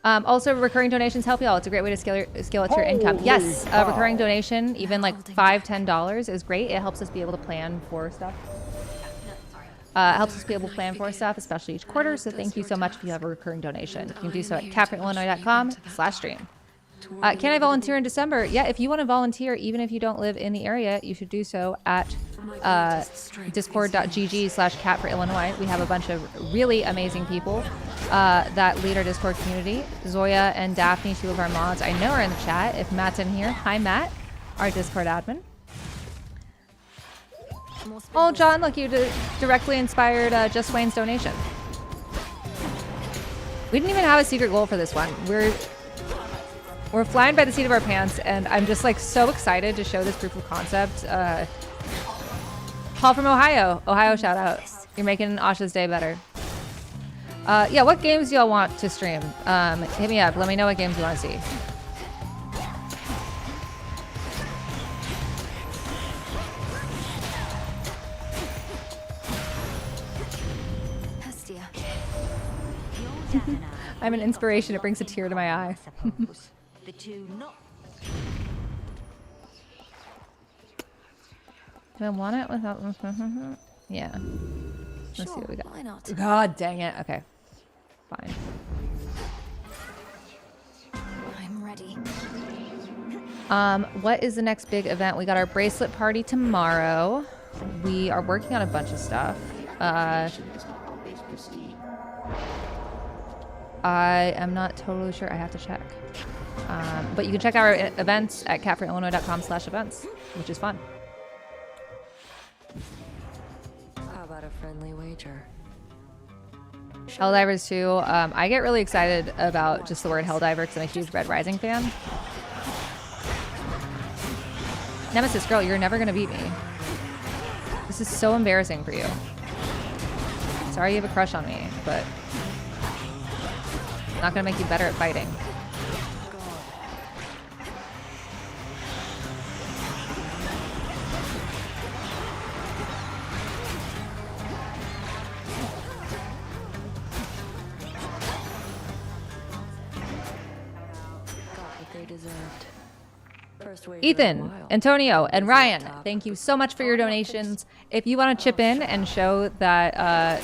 Also, recurring donations help y'all. It's a great way to scale it to your income. Holy Yes, cow. recurring donation, even like $5, $10 is great. It helps us be able to plan for stuff. Helps us be able to plan for stuff, especially each quarter. So thank you so much if you have a recurring donation. You can do so at capperillinois.com/stream. Can I volunteer in December? Yeah, if you want to volunteer, even if you don't live in the area, you should do so at discord.gg/capforillinois. We have a bunch of really amazing people that lead our Discord community. Zoya and Daphne, two of our mods, I know are in the chat. If Matt's in here, hi Matt, our Discord admin. Oh, John, look, you directly inspired Just Wayne's donation. We didn't even have a secret goal for this one. We're flying by the seat of our pants, and I'm just like so excited to show this proof of concept. Paul from Ohio. Ohio shout out. You're making Asha's day better. Yeah, what games do y'all want to stream? Hit me up. Let me know what games you want to see. Hestia. I'm an inspiration. It brings a tear to my eye. The two not Do I want it without? Yeah. Let's see what we got. Why not? God dang it. Okay. Fine. I'm ready. What is the next big event? We got our bracelet party tomorrow. We are working on a bunch of stuff. I am not totally sure. I have to check. But you can check out our events at catforillinois.com/events, which is fun. How about a friendly wager? Helldivers 2. I get really excited about just the word Helldiver because I'm a huge Red Rising fan. Nemesis, girl, you're never going to beat me. This is so embarrassing for you. Sorry you have a crush on me, but I'm not going to make you better at fighting. They deserved. First wager in a Ethan, while. Antonio, and Ryan, thank you so much for your donations. If you want to chip in and show that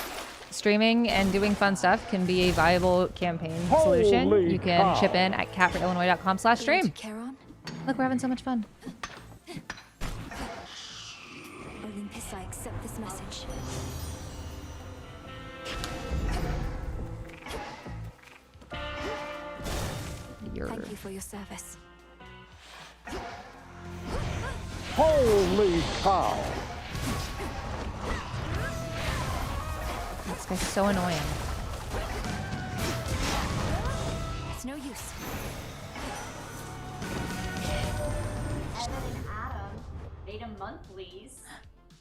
streaming and doing fun stuff can be a viable campaign solution, Holy you can cow. chip in at catforillinois.com/stream. Charon? Look, we're having so much fun. Olympus, I accept this message. Thank you for your service. Holy cow. This guy's so annoying. It's no use. Evan and Adam made a monthlies.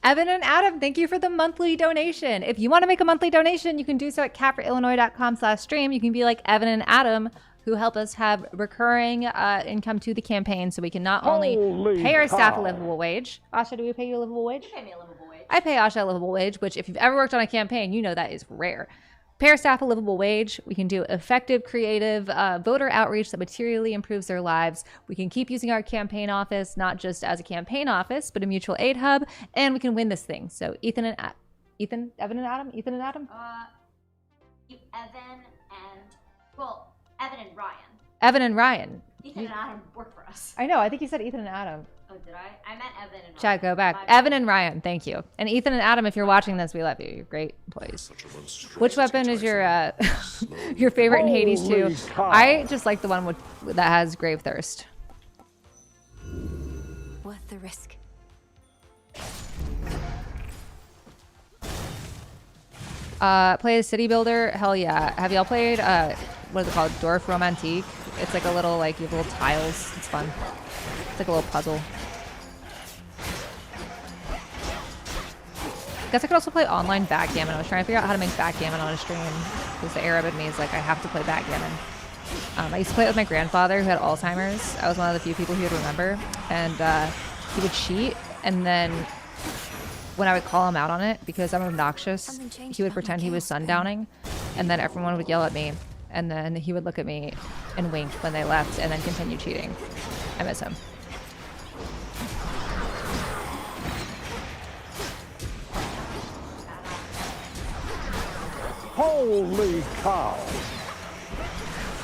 Evan and Adam, thank you for the monthly donation. If you want to make a monthly donation, you can do so at capforillinois.com/stream. You can be like Evan and Adam, who help us have recurring income to the campaign so we can not only Holy pay our staff a cow. livable wage. Asha, do we pay you a livable wage? You pay me a livable wage. I pay Asha a livable wage, which if you've ever worked on a campaign, you know that is rare. Pay our staff a livable wage. We can do effective, creative voter outreach that materially improves their lives. We can keep using our campaign office, not just as a campaign office, but a mutual aid hub, and we can win this thing. So Evan and Adam? Evan and Ryan. Evan and Ryan. Ethan and Adam work for us. I know. I think you said Ethan and Adam. Oh, did I? I meant Evan and Ryan. Chad, go back. Evan and Ryan, thank you. And Ethan and Adam, if you're watching this, we love you. You're great employees. Which weapon is your your favorite in Hades 2? Holy cow. I just like the one that has Grave Thirst. Worth the risk. Play a city builder? Hell yeah. Have y'all played, what is it called? Dorf Romantique? It's like a little, like, you have little tiles. It's fun. It's like a little puzzle. I guess I could also play online backgammon. I was trying to figure out how to make backgammon on a stream because the Arab in me is like, I have to play backgammon. I used to play it with my grandfather who had Alzheimer's. I was one of the few people he would remember. And he would cheat. And then when I would call him out on it because I'm obnoxious, he would pretend he was sundowning. And then everyone would yell at me. And then he would look at me and wink when they left and then continue cheating. I miss him. Holy cow.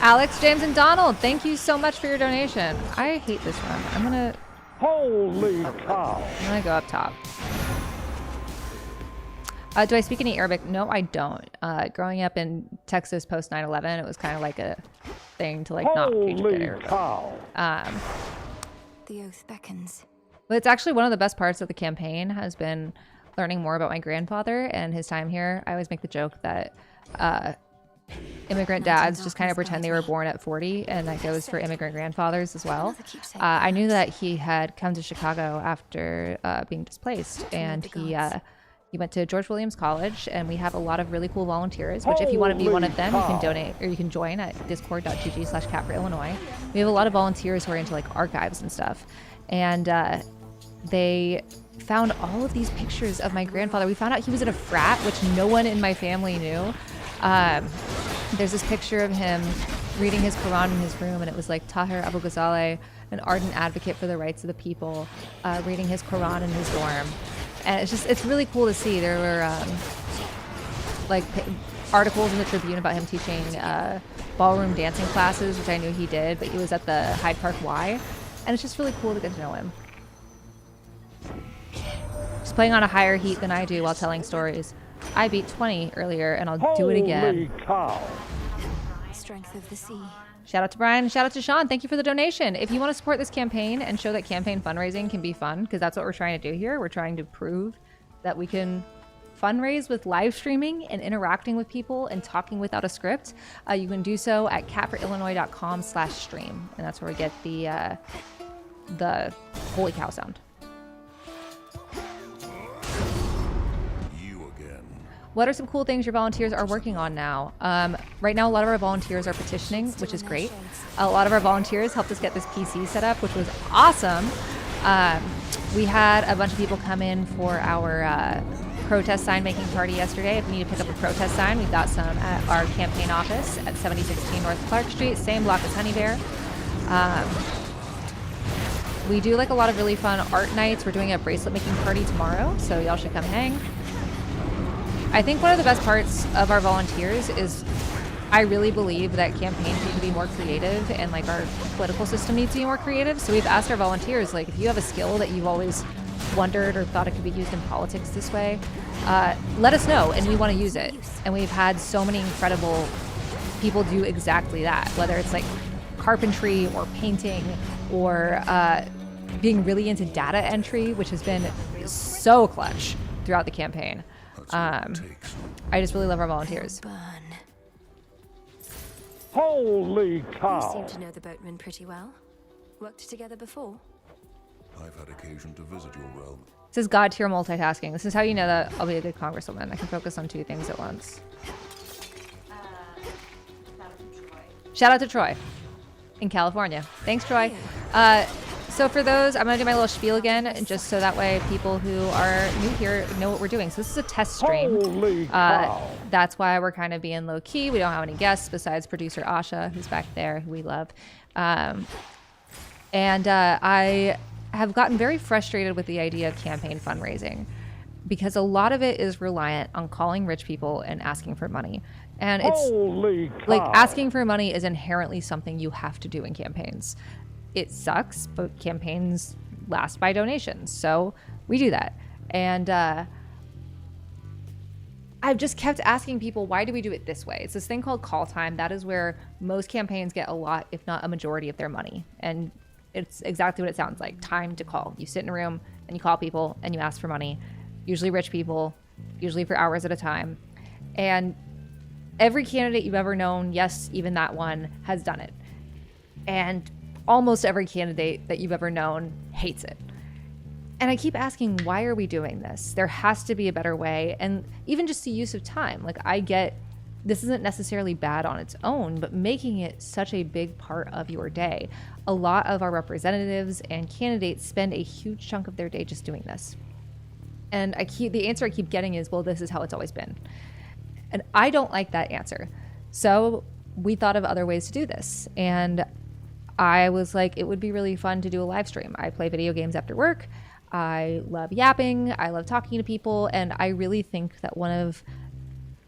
Alex, James, and Donald, thank you so much for your donation. I hate this run. I'm gonna Cow. go up top. Do I speak any Arabic? No, I don't. Growing up in Texas post 9/11, it was kind of like a thing to like not teach good Arabic. The oath beckons. But it's actually one of the best parts of the campaign has been learning more about my grandfather and his time here. I always make the joke that immigrant dads just kind of pretend they were born at 40, and that goes for immigrant grandfathers as well. I knew that he had come to Chicago after being displaced, and he went to George Williams College, and we have a lot of really cool volunteers, which if you want to be one of them, you can donate, or you can join at discord.gg/cat4illinois. We have a lot of volunteers who are into like archives and stuff. And they found all of these pictures of my grandfather. We found out he was in a frat, which no one in my family knew. There's this picture of him reading his Quran in his room, and it was like Tahir Abu Ghazaleh, an ardent advocate for the rights of the people, reading his Quran in his dorm. And it's really cool to see. There were articles in the Tribune about him teaching ballroom dancing classes, which I knew he did, but he was at the Hyde Park Y. And it's just really cool to get to know him. He's playing on a higher heat than I do while telling stories. I beat 20 earlier, and I'll do it again. Cow. Strength of the sea. Shout out to Brian. Shout out to Sean. Thank you for the donation. If you want to support this campaign and show that campaign fundraising can be fun, because that's what we're trying to do here. We're trying to prove that we can fundraise with live streaming and interacting with people and talking without a script. You can do so at cat4illinois.com/stream. And that's where we get the holy cow sound. What are some cool things your volunteers are working on now? Right now, a lot of our volunteers are petitioning, which is great. A lot of our volunteers helped us get this PC set up, which was awesome. We had a bunch of people come in for our protest sign making party yesterday. If you need to pick up a protest sign, we've got some at our campaign office at 7016 North Clark Street, same block as Honey Bear. We do like a lot of really fun art nights. We're doing a bracelet making party tomorrow, so y'all should come hang. I think one of the best parts of our volunteers is I really believe that campaigns need to be more creative, and like our political system needs to be more creative. So we've asked our volunteers, like, if you have a skill that you've always wondered or thought it could be used in politics this way, let us know, and we want to use it. And we've had so many incredible people do exactly that, whether it's like carpentry or painting or being really into data entry, which has been so clutch throughout the campaign. I just really love our volunteers. Holy cow. You seem to know the boatman pretty well. Worked together before? I've had occasion to visit your realm. This is God tier multitasking. This is how you know that I'll be a good congresswoman. I can focus on two things at once. Shout out to Troy in California. Thanks, Troy. So for those, I'm gonna do my little spiel again, just so that way people who are new here know what we're doing. So this is a test stream. Holy cow. That's why we're kind of being low key. We don't have any guests besides producer Asha, who's back there, who we love. I have gotten very frustrated with the idea of campaign fundraising because a lot of it is reliant on calling rich people and asking for money. And it's Holy cow. like asking for money is inherently something you have to do in campaigns. It sucks, but campaigns last by donations. So we do that. And I've just kept asking people, why do we do it this way? It's this thing called call time. That is where most campaigns get a lot, if not a majority of their money. And it's exactly what it sounds like, time to call. You sit in a room and you call people and you ask for money, usually rich people, usually for hours at a time. And every candidate you've ever known, yes, even that one, has done it. And almost every candidate that you've ever known hates it. And I keep asking, why are we doing this? There has to be a better way. And even just the use of time. Like, I get this isn't necessarily bad on its own, but making it such a big part of your day. A lot of our representatives and candidates spend a huge chunk of their day just doing this. And the answer I keep getting is, well, this is how it's always been. And I don't like that answer. So we thought of other ways to do this. And I was like, it would be really fun to do a live stream. I play video games after work. I love yapping. I love talking to people. And I really think that one of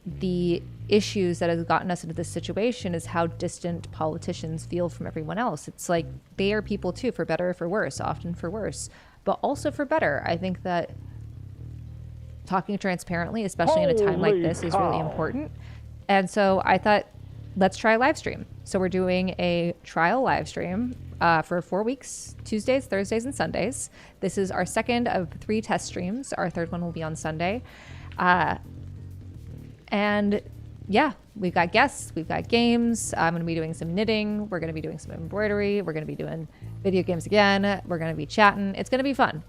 the issues that has gotten us into this situation is how distant politicians feel from everyone else. It's like they are people too, for better or for worse, often for worse, but also for better. I think that talking transparently, especially in a time like this, is really important. And so I thought, let's try a live stream. So we're doing a trial live stream for 4 weeks, Tuesdays, Thursdays, and Sundays. This is our second of 3 test streams. Our third one will be on Sunday. And yeah, we've got guests, we've got games. I'm going to be doing some knitting. We're going to be doing some embroidery. We're going to be doing video games again. We're going to be chatting. It's going to be fun.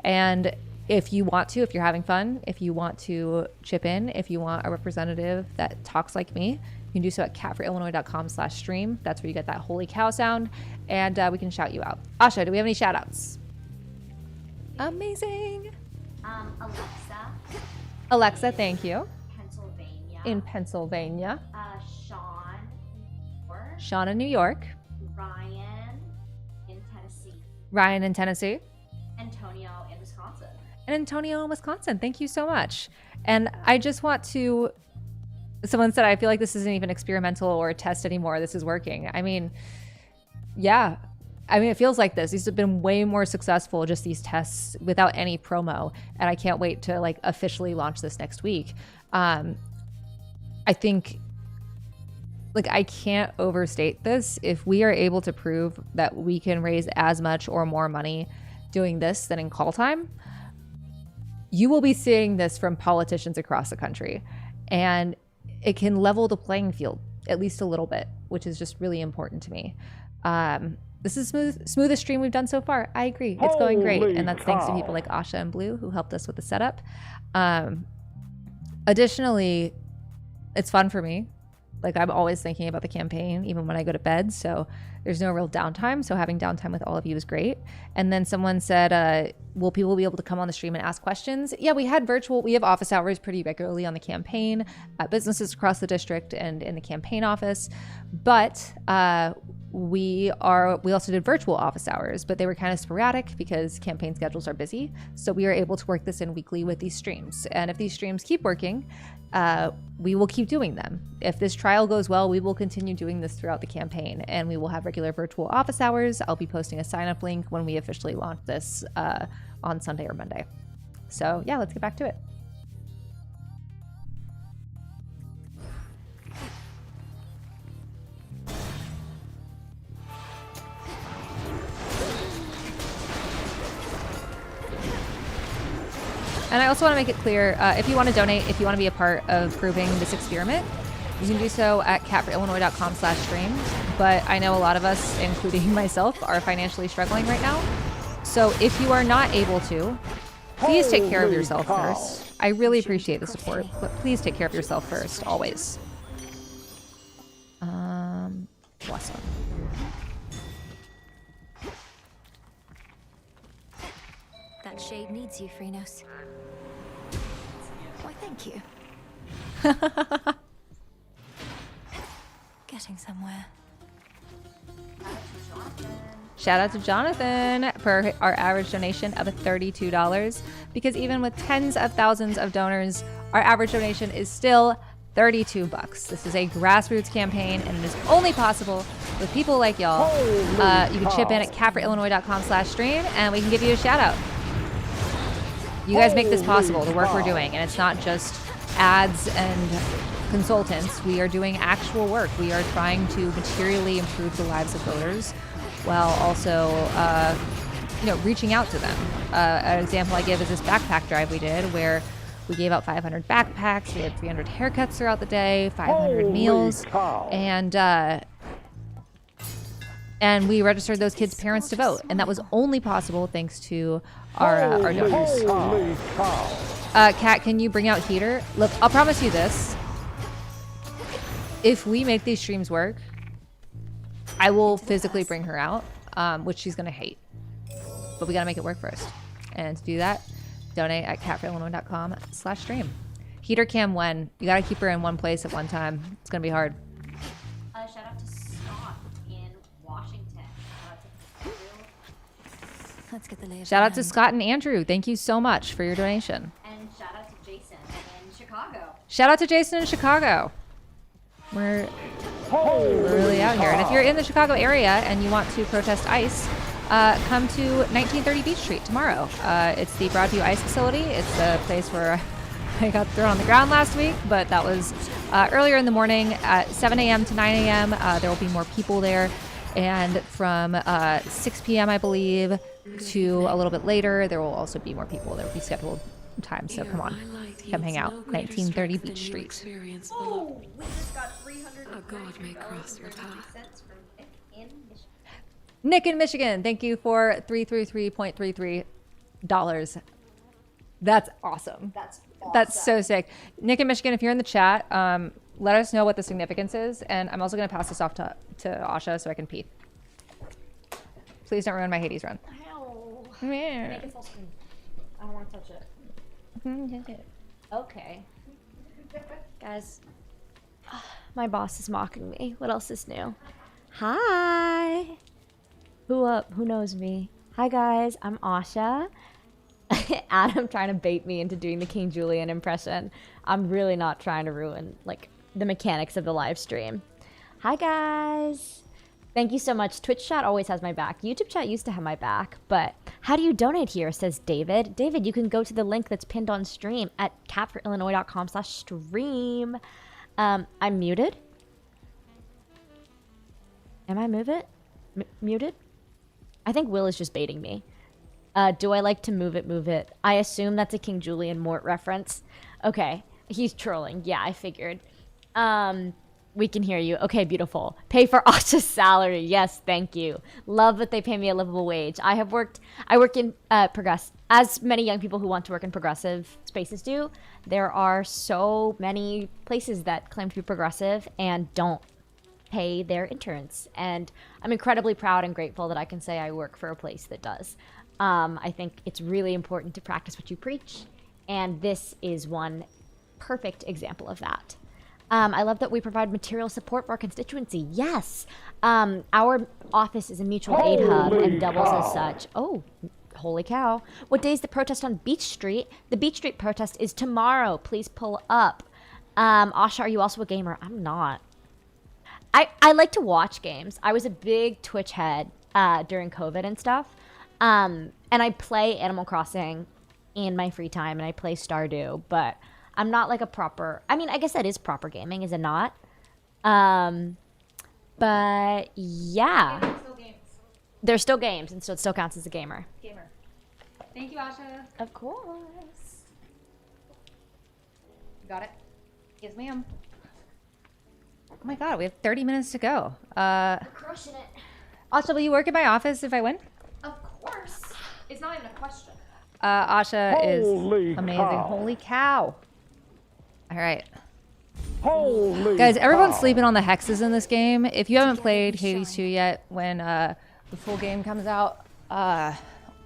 And if you want to, if you're having fun, if you want to chip in, if you want a representative that talks like me, you can do so at catforillinois.com/stream. That's where you get that holy cow sound, and we can shout you out. Asha, do we have any shout outs? Amazing. Alexa, thank you. Pennsylvania. In Pennsylvania. Sean, Sean in New York. Ryan in Tennessee. Ryan in Tennessee. Antonio in Wisconsin. And Antonio in Wisconsin. Thank you so much. And I just want to, someone said, I feel like this isn't even experimental or a test anymore. This is working. I mean, yeah. I mean, it feels like this. These have been way more successful, just these tests without any promo. And I can't wait to like officially launch this next week. I think, like, I can't overstate this. If we are able to prove that we can raise as much or more money doing this than in call time, you will be seeing this from politicians across the country. And it can level the playing field at least a little bit, which is just really important to me. This is smoothest stream we've done so far. I agree. It's going great. And that's thanks to people like Asha and Blue who helped us with the setup. Additionally, it's fun for me. Like, I'm always thinking about the campaign, even when I go to bed. So there's no real downtime. So having downtime with all of you is great. And then someone said, will people be able to come on the stream and ask questions? Yeah, we have office hours pretty regularly on the campaign at businesses across the district and in the campaign office. But we also did virtual office hours, but they were kind of sporadic because campaign schedules are busy. So we are able to work this in weekly with these streams. And if these streams keep working, we will keep doing them. If this trial goes well, we will continue doing this throughout the campaign, and we will have regular virtual office hours. I'll be posting a sign-up link when we officially launch this on Sunday or Monday. So yeah, let's get back to it. And I also want to make it clear, if you want to donate, if you want to be a part of proving this experiment, you can do so at catforillinois.com/stream. But I know a lot of us, including myself, are financially struggling right now. So if you are not able to, please take care of yourself first. I really appreciate the support, but please take care of yourself first, always. Awesome. Shade needs you, Phrynos. Why, thank you. Getting somewhere. Shout out to Jonathan for our average donation of $32, because even with tens of thousands of donors, our average donation is still $32. This is a grassroots campaign, and it is only possible with people like y'all. You can chip in at CapForIllinois.com/stream, and we can give you a shout out. You guys make this possible, the work we're doing, and it's not just ads and consultants. We are doing actual work. We are trying to materially improve the lives of voters, while also, reaching out to them. An example I give is this backpack drive we did, where we gave out 500 backpacks. We had 300 haircuts throughout the day, 500 meals, and we registered those kids' parents to vote, and that was only possible thanks to our donors. Kat, can you bring out Heater? Look, I'll promise you this: if we make these streams work, I will physically bring her out, which she's gonna hate. But we gotta make it work first. And to do that, donate at CapForIllinois.com/stream. Heater cam when? You gotta keep her in one place at one time. It's gonna be hard. Shout out to Scott in Washington. Let's get the lay of Shout the out to land. Scott and Andrew. Thank you so much for your donation. And shout out to Jason in Chicago. Shout out to Jason in Chicago. We're really out here. And if you're in the Chicago area and you want to protest ICE, come to 1930 Beach Street tomorrow. It's the Broadview ICE facility. It's the place where I got thrown on the ground last week, but that was earlier in the morning at 7 a.m. to 9 a.m. There will be more people there. And from 6 p.m., I believe, to a little bit later, there will also be more people. There will be scheduled time. So come on, come hang out. 1930 Beach Street. Oh, we just got 300 God may cross your path. cents from Nick in Michigan. Nick in Michigan, thank you for $333.33. That's awesome. That's so sick. Nick in Michigan, if you're in the chat, let us know what the significance is. And I'm also going to pass this off to Asha so I can pee. Please don't ruin my Hades run. Ow. Yeah. Make it full screen. I don't want to touch it. Okay. Guys, my boss is mocking me. What else is new? Hi. Who up? Who knows me? Hi guys, I'm Asha. Adam trying to bait me into doing the King Julian impression. I'm really not trying to ruin the mechanics of the live stream. Hi guys. Thank you so much. Twitch chat always has my back. YouTube chat used to have my back, but how do you donate here, says David. David, you can go to the link that's pinned on stream at CapForIllinois.com/stream. I'm muted. Am I muted? I think Will is just baiting me. Do I like to move it, move it? I assume that's a King Julian Mort reference. Okay, he's trolling. Yeah, I figured. We can hear you. Okay, beautiful. Pay for Asha's salary. Yes, thank you. Love that they pay me a livable wage. I work in as many young people who want to work in progressive spaces do. There are so many places that claim to be progressive and don't pay their interns. And I'm incredibly proud and grateful that I can say I work for a place that does. I think it's really important to practice what you preach. And this is one perfect example of that. I love that we provide material support for our constituency. Yes. Our office is a mutual aid hub and doubles as such. Oh, holy cow. What day is the protest on Beach Street? The Beach Street protest is tomorrow. Please pull up. Asha, are you also a gamer? I'm not. I like to watch games. I was a big Twitch head during COVID and stuff. And I play Animal Crossing in my free time, and I play Stardew, but I'm not like a proper... I mean, I guess that is proper gaming, is it not? But yeah. They're still games, and so it still counts as a gamer. Thank you, Asha. Of course. Got it? Yes, ma'am. Oh my god, we have 30 minutes to go. Crushing it. Asha, will you work in my office if I win? Of course. It's not even a question. Asha Holy is amazing. cow. Holy cow. All right. Holy Guys, everyone's cow. sleeping on the hexes in this game. If you haven't played Hades 2 yet, when the full game comes out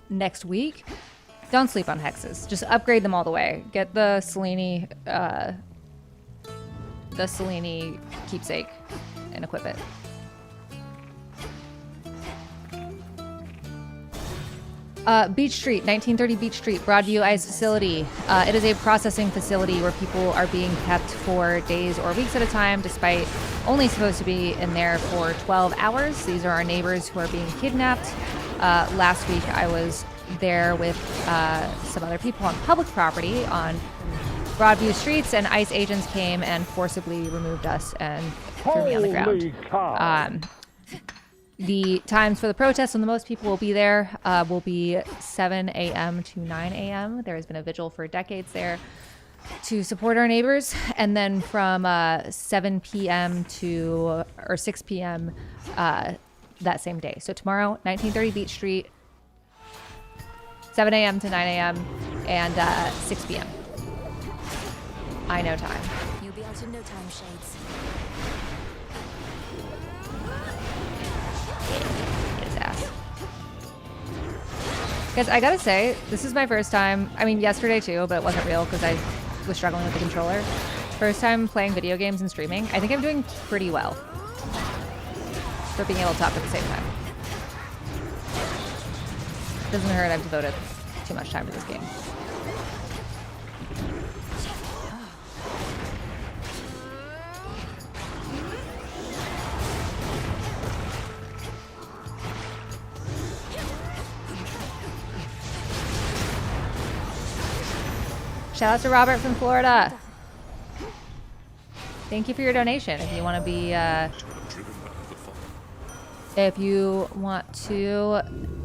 next week, Don't sleep on hexes. Just upgrade them all the way. Get the Selene keepsake and equip it. Beach Street, 1930 Beach Street, Broadview Ice Facility. It is a processing facility where people are being kept for days or weeks at a time, despite only supposed to be in there for 12 hours. These are our neighbors who are being kidnapped. Last week, I was there with some other people on public property on Broadview streets, and ICE agents came and forcibly removed us and threw me on the ground. Cow. The times for the protest when the most people will be there will be 7 a.m. to 9 a.m. There has been a vigil for decades there to support our neighbors. And then from 7 p.m. to or 6 p.m. That same day. So tomorrow, 1930 Beach Street, 7 a.m. to 9 a.m. and 6 p.m. I know time. You'll be out in no time, Shades. Get his ass. Guys, I gotta say, this is my first time. I mean, yesterday too, but it wasn't real because I was struggling with the controller. First time playing video games and streaming. I think I'm doing pretty well for being able to talk at the same time. Doesn't hurt I've devoted too much time to this game. Shout out to Robert from Florida. Thank you for your donation. If you want to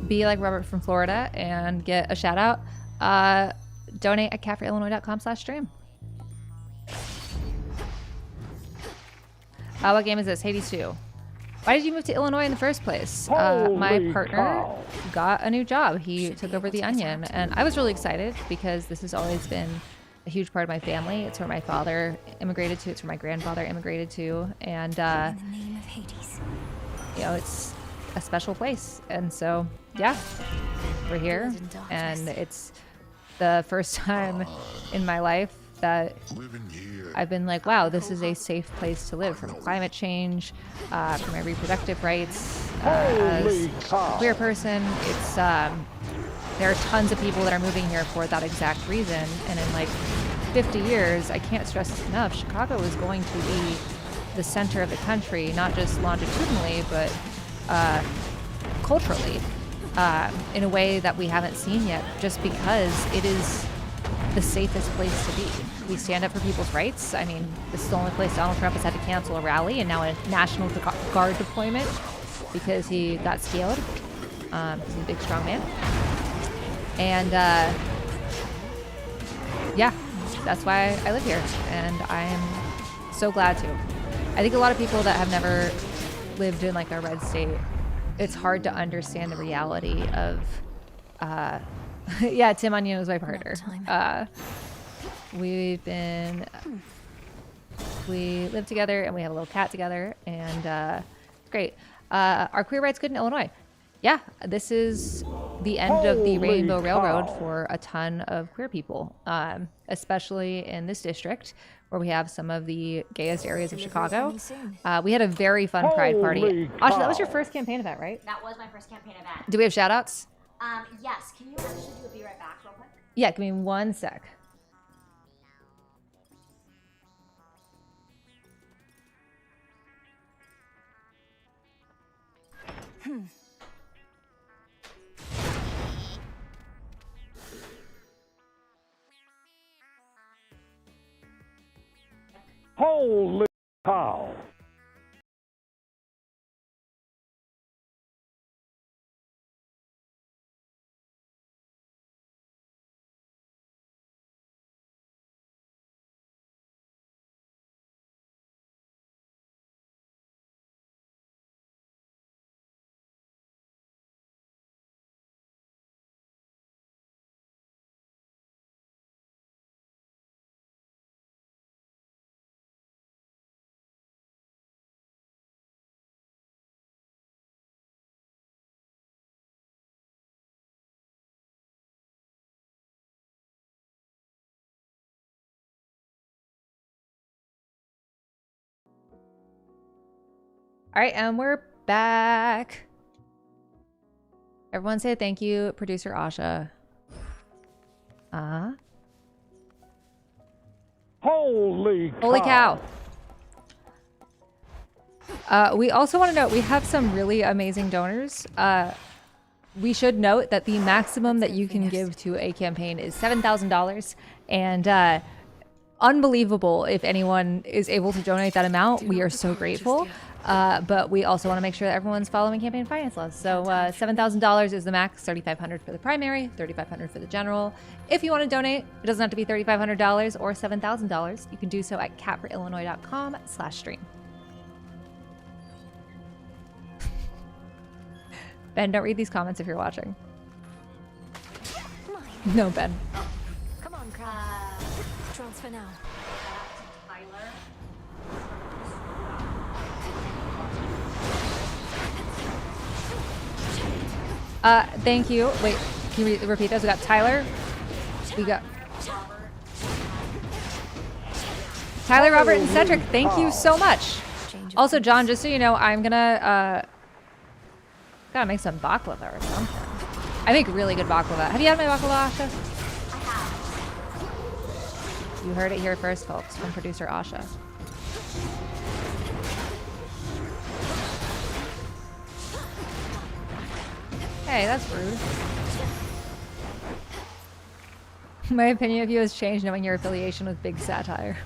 be, like Robert from Florida and get a shout out, donate at caffreyillinois.com/stream. What game is this? Hades 2. Why did you move to Illinois in the first place? My partner got a new job. He took over The Onion, and I was really excited because this has always been a huge part of my family. It's where my father immigrated to. It's where my grandfather immigrated to, and In the name of Hades. you know, it's a special place. And so, yeah, we're here, and it's the first time in my life that I've been like, wow, this is a safe place to live from climate change, for my reproductive rights, as a queer person. It's there are tons of people that are moving here for that exact reason, and in like 50 years, I can't stress this enough, Chicago is going to be the center of the country, not just longitudinally, but culturally, in a way that we haven't seen yet, just because it is the safest place to be. We stand up for people's rights. I mean, this is the only place Donald Trump has had to cancel a rally and now a National Guard deployment because he got scared. He's a big, strong man. And yeah, that's why I live here, and I'm so glad to. I think a lot of people that have never lived in like a red state, it's hard to understand the reality of yeah, Tim Onion is my partner. We live together and we have a little cat together, and it's great. Are queer rights good in Illinois? Yeah, this is the end of the Rainbow Railroad for a ton of queer people, especially in this district where we have some of the gayest areas of Chicago. We had a very fun Pride party. Asha, that was your first campaign event, right? That was my first campaign event. Do we have shout outs? Yes. Can you actually do a be right back real quick? Yeah, give me 1 sec. Holy cow. All right, and we're back. Everyone say thank you, producer Asha. Holy cow. We also want to note we have some really amazing donors. We should note that the maximum that you can give to a campaign is $7,000, and unbelievable if anyone is able to donate that amount. We are so grateful. But we also want to make sure that everyone's following campaign finance laws. So $7,000 is the max, $3,500 for the primary, $3,500 for the general. If you want to donate, it doesn't have to be $3,500 or $7,000. You can do so at catforillinois.com/stream. Ben, don't read these comments if you're watching. No, Ben. Come on, Crab. Transfer now. Thank you. Wait, can you repeat those? We got Tyler. We got Tyler, Robert, and Cedric. Thank you so much. Also, John, just so you know, I'm gonna gotta make some baklava or something. I make really good baklava. Have you had my baklava, Asha? I have. You heard it here first, folks, from producer Asha. Hey, that's rude. My opinion of you has changed knowing your affiliation with Big Satire.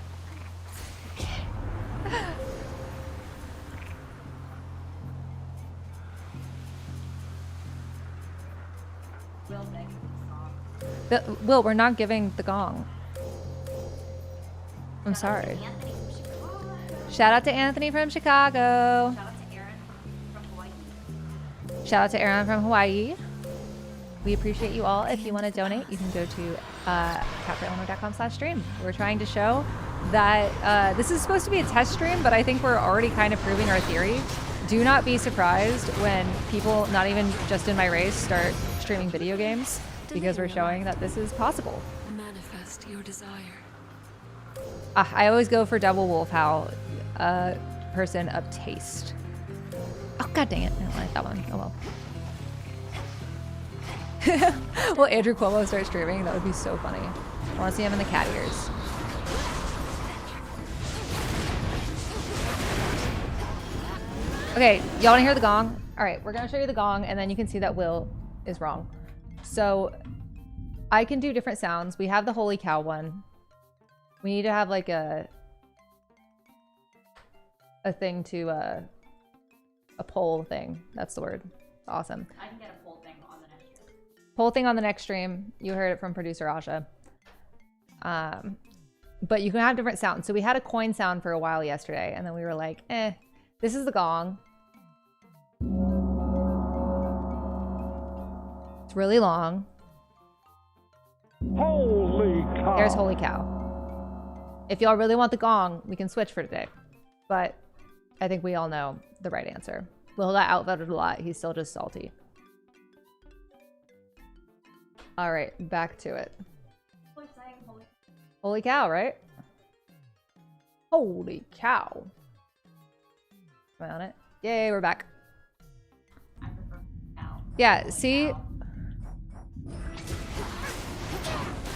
Will, we're not giving the gong. I'm sorry. Shout out to Anthony from Chicago. Shout out to Aaron from Hawaii. We appreciate you all. If you want to donate, you can go to catforillinois.com/stream. We're trying to show that this is supposed to be a test stream, but I think we're already kind of proving our theory. Do not be surprised when people, not even just in my race, start streaming video games, because we're showing that this is possible. Manifest your desire. I always go for double wolf howl, person of taste. Oh, god dang it. I don't like that one. Oh well. Will Andrew Cuomo start streaming? That would be so funny. I want to see him in the cat ears. Okay, y'all want to hear the gong? All right, we're going to show you the gong, and then you can see that Will is wrong. So I can do different sounds. We have the holy cow one. We need to have like a thing to a poll thing. That's the word. Awesome. I can get a poll thing on the next stream. Poll thing on the next stream. You heard it from producer Asha. But you can have different sounds. So we had a coin sound for a while yesterday, and then we were like, this is the gong. It's really long. Holy cow. There's holy cow. If y'all really want the gong, we can switch for today. But I think we all know the right answer. Will got outvoted a lot. He's still just salty. All right, back to it. Holy cow, right? Holy cow. Am I on it? Yay, we're back. Yeah, see?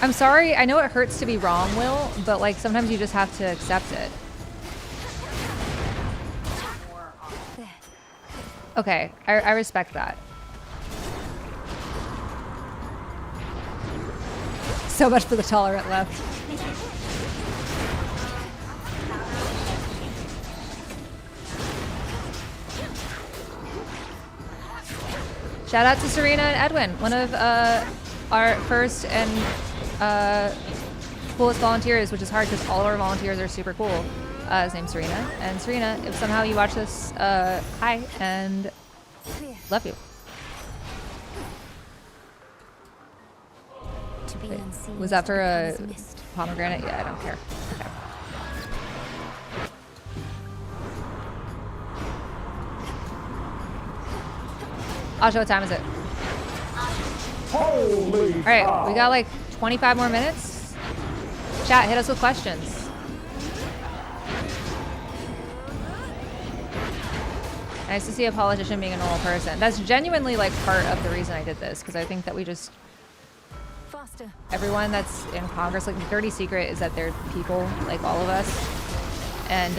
I'm sorry, I know it hurts to be wrong, Will, but like sometimes you just have to accept it. Okay, I respect that. So much for the tolerant left. Shout out to Serena and Edwin, one of our first and coolest volunteers, which is hard because all of our volunteers are super cool. His name's Serena. And Serena, if somehow you watch this, hi, and love you. Wait, was that for a pomegranate? Yeah, I don't care. Okay. Asha, what time is it? Holy All right, we got like 25 more minutes. Chat, hit us with questions. Nice to see a politician being a normal person. That's genuinely like part of the reason I did this, because I think that we just Faster. everyone that's in Congress, like the dirty secret is that they're people like all of us. And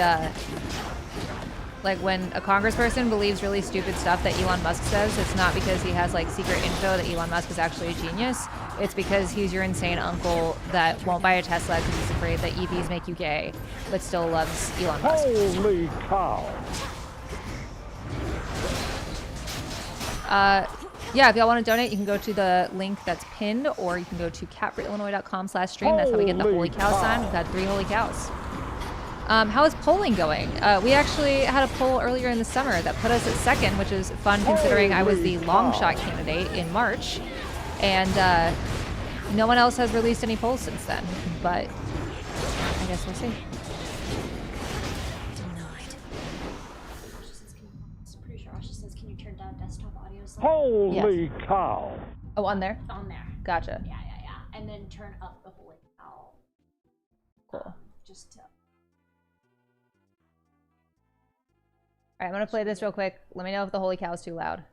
like when a congressperson believes really stupid stuff that Elon Musk says, it's not because he has like secret info that Elon Musk is actually a genius. It's because he's your insane uncle that won't buy a Tesla because he's afraid that EVs make you gay, but still loves Elon Musk. Holy cow. Yeah, if y'all want to donate, you can go to the link that's pinned, or you can go to catfordillinois.com/stream. That's how we get the holy cow sign. We've had 3 holy cows. How is polling going? We actually had a poll earlier in the summer that put us at 2nd, which is fun considering I was the long shot candidate in March. And no one else has released any polls since then, but I guess we'll see. Pretty sure Asha says, can you turn down desktop audio? Holy cow. Oh, on there? On there. Gotcha. Yeah. And then turn up the holy cow. Cool. Just to... All right, I'm going to play this real quick. Let me know if the holy cow is too loud.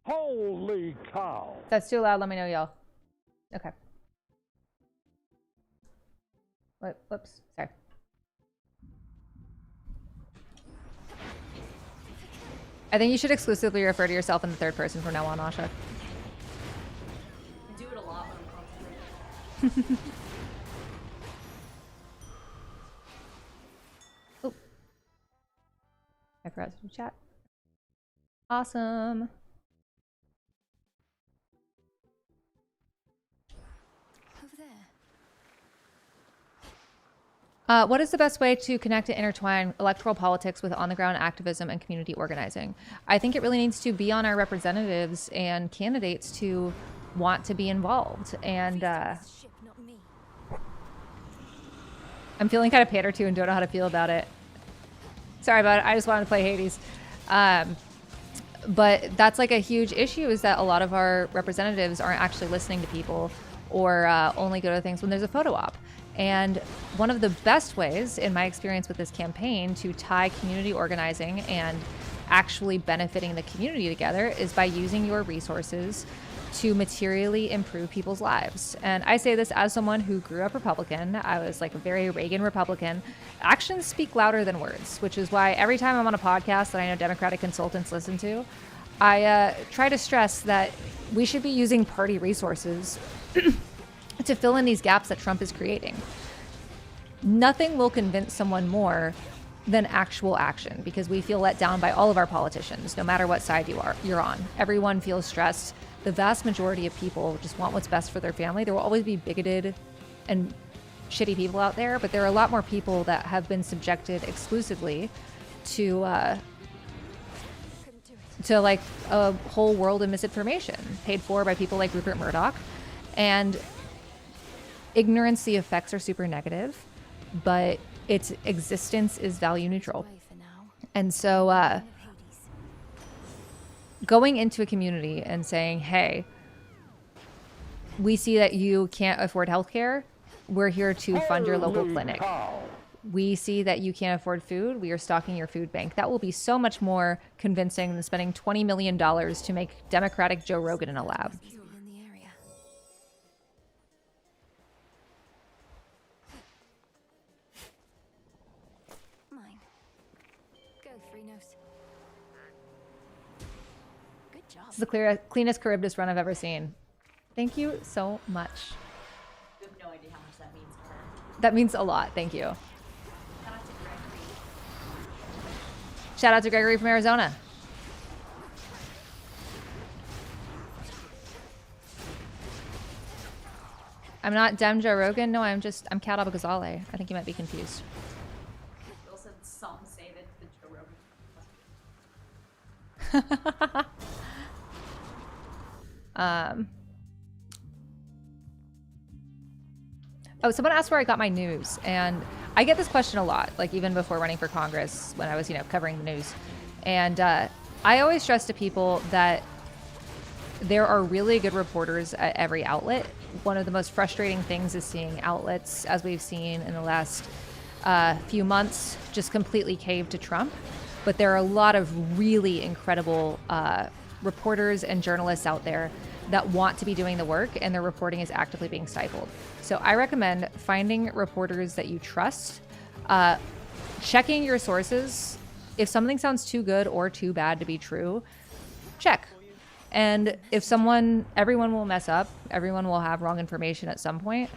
Holy cow. If that's too loud, let me know, y'all. Okay. Wait, whoops. Sorry. I think you should exclusively refer to yourself in the 3rd person from now on, Asha. I do it a lot when I'm concentrating. Oh. I forgot to chat. Awesome. Over there. What is the best way to connect and intertwine electoral politics with on-the-ground activism and community organizing? I think it really needs to be on our representatives and candidates to want to be involved. And Ship, not me. I'm feeling kind of pandered to and don't know how to feel about it. Sorry about it. I just wanted to play Hades. But that's like a huge issue, is that a lot of our representatives aren't actually listening to people, or only go to things when there's a photo op. And one of the best ways, in my experience with this campaign, to tie community organizing and actually benefiting the community together is by using your resources to materially improve people's lives. And I say this as someone who grew up Republican. I was like a very Reagan Republican. Actions speak louder than words, which is why every time I'm on a podcast that I know Democratic consultants listen to, I try to stress that we should be using party resources to fill in these gaps that Trump is creating. Nothing will convince someone more than actual action, because we feel let down by all of our politicians, no matter what side you're on. Everyone feels stressed. The vast majority of people just want what's best for their family. There will always be bigoted and shitty people out there, but there are a lot more people that have been subjected exclusively to like a whole world of misinformation paid for by people like Rupert Murdoch. And ignorance, the effects are super negative, but its existence is value neutral. And so going into a community and saying, hey, we see that you can't afford healthcare. We're here to fund your local clinic. We see that you can't afford food. We are stocking your food bank. That will be so much more convincing than spending $20 million to make Democratic Joe Rogan in a lab. This is the cleanest Charybdis run I've ever seen. Thank you so much. You have no idea how much that means to her. That means a lot. Thank you. Shout out to Gregory from Arizona. I'm not Dem Joe Rogan. No, I'm Kat Abou-Ghazaleh. I think you might be confused. Will said some say that the Joe Rogan. Oh, someone asked where I got my news, and I get this question a lot, like even before running for Congress when I was, covering the news. And I always stress to people that there are really good reporters at every outlet. One of the most frustrating things is seeing outlets, as we've seen in the last few months, just completely cave to Trump. But there are a lot of really incredible reporters and journalists out there that want to be doing the work, and their reporting is actively being stifled. So I recommend finding reporters that you trust, checking your sources. If something sounds too good or too bad to be true, check. And if everyone will mess up, everyone will have wrong information at some point.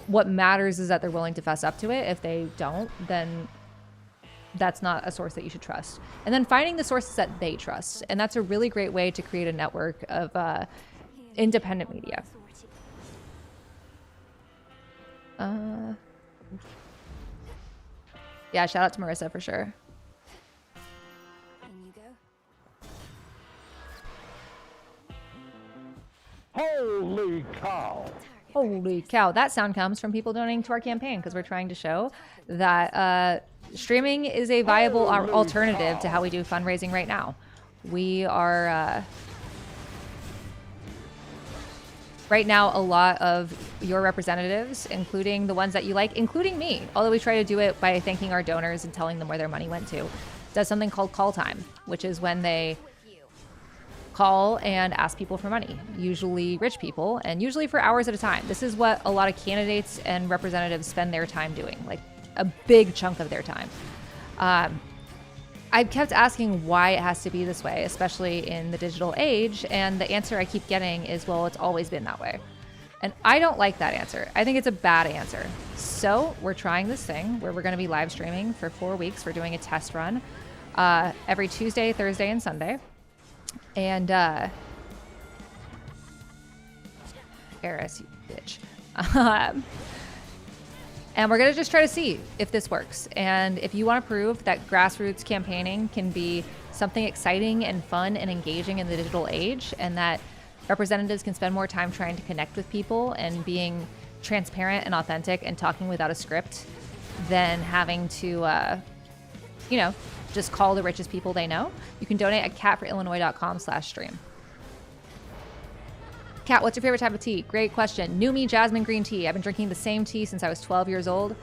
What matters is that they're willing to fess up to it. If they don't, then that's not a source that you should trust. And then finding the sources that they trust. And that's a really great way to create a network of independent media. Yeah, shout out to Marissa for sure. In you go. Holy cow! Holy cow. That sound comes from people donating to our campaign because we're trying to show that streaming is a viable alternative to how we do fundraising right now. We are... right now, a lot of your representatives, including the ones that you like, including me, although we try to do it by thanking our donors and telling them where their money went to, does something called call time, which is when they call and ask people for money, usually rich people, and usually for hours at a time. This is what a lot of candidates and representatives spend their time doing, like a big chunk of their time. I've kept asking why it has to be this way, especially in the digital age, and the answer I keep getting is, well, it's always been that way. And I don't like that answer. I think it's a bad answer. So we're trying this thing where we're going to be live streaming for 4 weeks. We're doing a test run every Tuesday, Thursday, and Sunday. And Eris, you bitch. And we're going to just try to see if this works. And if you want to prove that grassroots campaigning can be something exciting and fun and engaging in the digital age, and that representatives can spend more time trying to connect with people and being transparent and authentic and talking without a script than having to, just call the richest people they know, you can donate at catforillinois.com/stream. Kat, what's your favorite type of tea? Great question. New Me Jasmine Green Tea. I've been drinking the same tea since I was 12 years old.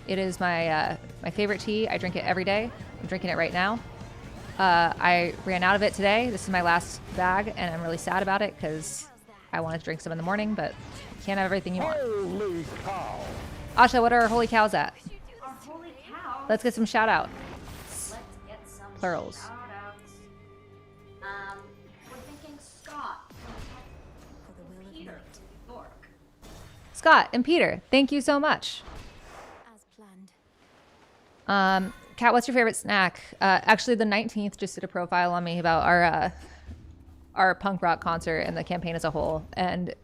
It is my favorite tea. I drink it every day. I'm drinking it right now. I ran out of it today. This is my last bag, and I'm really sad about it because I wanted to drink some in the morning, but you can't have everything you want. Holy cow! Asha, what are our holy cows at? Our holy cow. Let's get some shout out. Let's get some Plurals. shout-outs. We're thinking Scott. For the will of Peter. night. York. Scott and Peter, thank you so much. As planned. Kat, what's your favorite snack? Actually, the 19th just did a profile on me about our punk rock concert and the campaign as a whole. And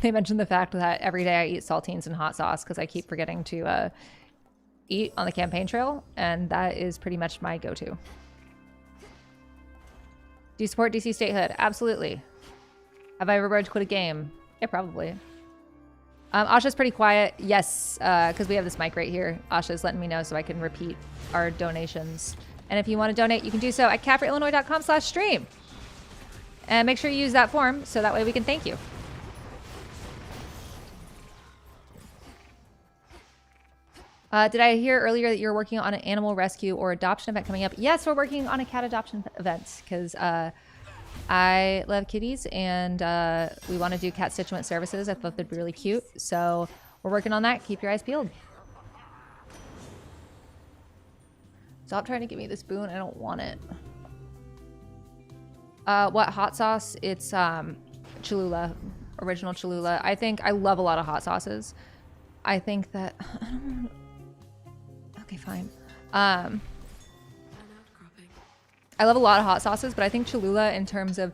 they mentioned the fact that every day I eat saltines and hot sauce because I keep forgetting to eat on the campaign trail. And that is pretty much my go-to. Do you support DC statehood? Absolutely. Have I ever wanted to quit a game? Yeah, probably. Asha's pretty quiet. Yes, because we have this mic right here. Asha's letting me know so I can repeat our donations. And if you want to donate, you can do so at catforillinois.com/stream. And make sure you use that form so that way we can thank you. Did I hear earlier that you're working on an animal rescue or adoption event coming up? Yes, we're working on a cat adoption event because I love kitties and we want to do cat constituent services. I thought they'd be really cute. So we're working on that. Keep your eyes peeled. Stop trying to give me this spoon. I don't want it. What hot sauce? It's Cholula, original Cholula. I love a lot of hot sauces. I think that... Okay, fine. I love a lot of hot sauces, but I think Cholula in terms of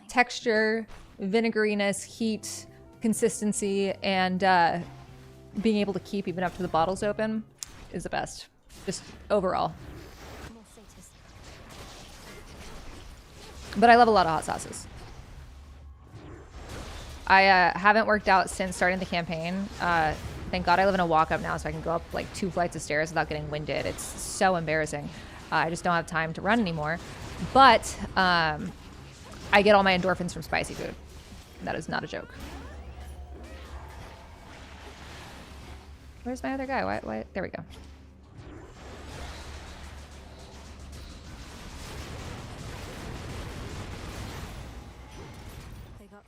texture, vinegariness, heat, consistency, and being able to keep even up to the bottles open is the best. Just overall. But I love a lot of hot sauces. I haven't worked out since starting the campaign. Thank God I live in a walk-up now, so I can go up like 2 flights of stairs without getting winded. It's so embarrassing. I just don't have time to run anymore. But I get all my endorphins from spicy food. That is not a joke. Where's my other guy? Why? There we go.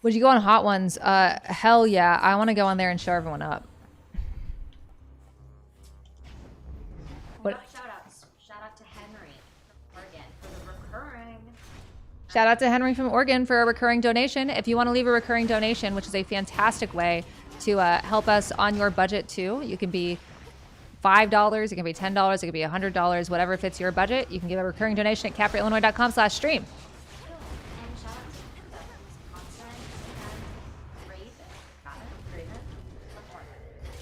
Would you go on Hot Ones? Hell yeah. I want to go on there and show everyone up. What? Shout out to Henry from Oregon for the recurring. Shout out to Henry from Oregon for a recurring donation. If you want to leave a recurring donation, which is a fantastic way to help us on your budget too, you can be $5, it can be $10, it can be $100, whatever fits your budget. You can give a recurring donation at capraillinois.com/stream. And shout out to the Wisconsin and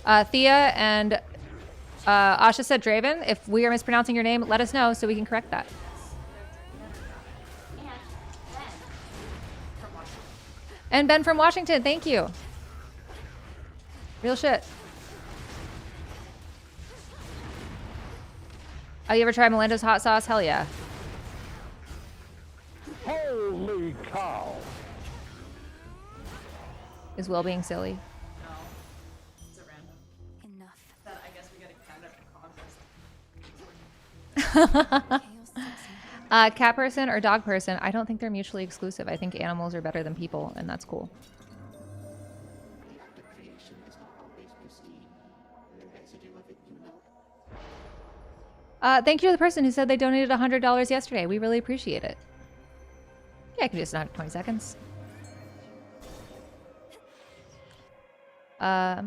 Raven. Thea and Asha said Draven. If we are mispronouncing your name, let us know so we can correct that. And Ben from Washington, thank you. Real shit. Oh, you ever try Melinda's hot sauce? Hell yeah. Holy cow. Is Will being silly? Enough. Cat person or dog person? I don't think they're mutually exclusive. I think animals are better than people, and that's cool. Thank you to the person who said they donated $100 yesterday. We really appreciate it. Yeah, I can do this in 20 seconds. Shout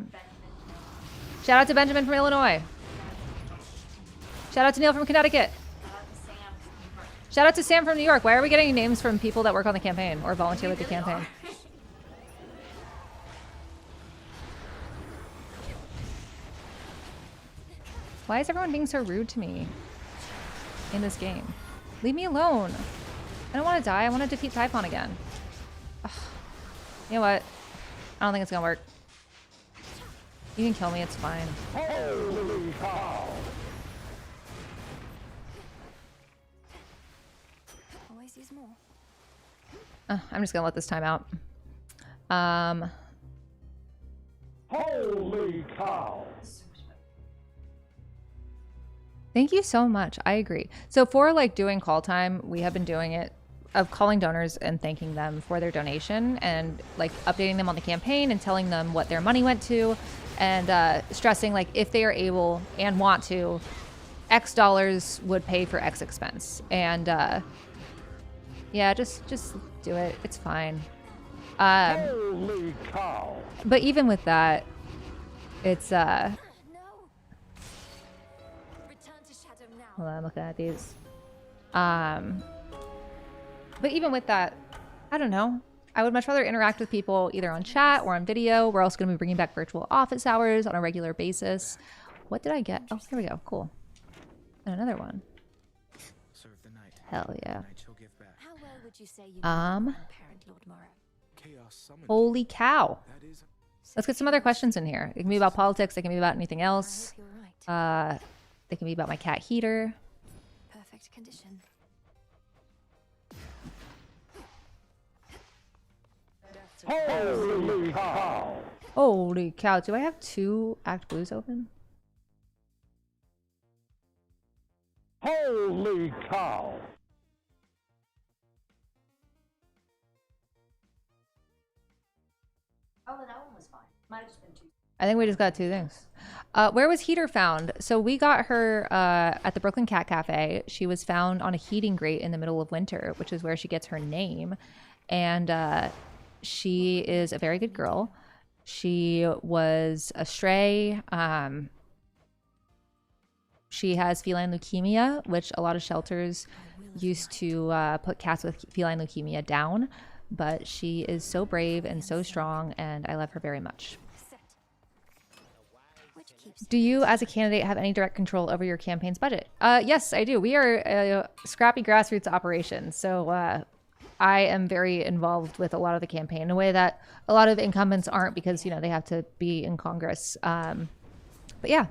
out to Benjamin from Illinois. Shout out to Neil from Connecticut. Shout out to Sam from New York. Why are we getting names from people that work on the campaign or volunteer with the campaign? Why is everyone being so rude to me in this game? Leave me alone. I don't want to die. I want to defeat Typhon again. Ugh. You know what? I don't think it's going to work. You can kill me. It's fine. Holy cow. Always use more. I'm just going to let this time out. Holy cow. Thank you so much. I agree. So for like doing call time, we have been doing it of calling donors and thanking them for their donation and like updating them on the campaign and telling them what their money went to and stressing like if they are able and want to, X dollars would pay for X expense. And yeah, just do it. It's fine. Holy cow. But even with that, it's hold on, I'm looking at these. But even with that, I don't know. I would much rather interact with people either on chat or on video. We're also going to be bringing back virtual office hours on a regular basis. What did I get? Oh, here we go. Cool. And another one. Hell yeah. How well would you say you parent Lord Morrow? Holy cow. Let's get some other questions in here. It can be about politics. It can be about anything else. You're right. It can be about my cat Heater. Perfect condition. Holy cow. Holy cow. Do I have 2 Act Blues open? Holy cow. Oh, that one was fine. Might have just been 2. I think we just got 2 things. Where was Heater found? So we got her at the Brooklyn Cat Cafe. She was found on a heating grate in the middle of winter, which is where she gets her name. And she is a very good girl. She was a stray. She has feline leukemia, which a lot of shelters used to put cats with feline leukemia down. But she is so brave and so strong, and I love her very much. Do you, as a candidate, have any direct control over your campaign's budget? Yes, I do. We are a scrappy grassroots operation, so I am very involved with a lot of the campaign in a way that a lot of incumbents aren't because, you know, they have to be in Congress. But yeah.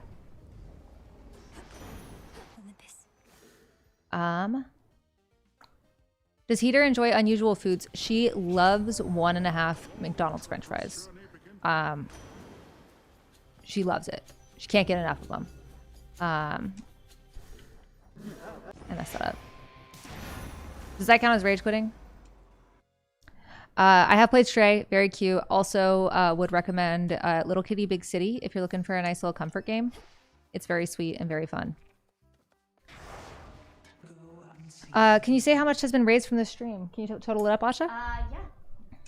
Does Heater enjoy unusual foods? She loves 1.5 McDonald's French fries. She loves it. She can't get enough of them. And I set up. Does that count as rage quitting? I have played Stray, very cute. Also, would recommend Little Kitty Big City if you're looking for a nice little comfort game. It's very sweet and very fun. Can you say how much has been raised from the stream? Can you total it up, Asha? Yeah.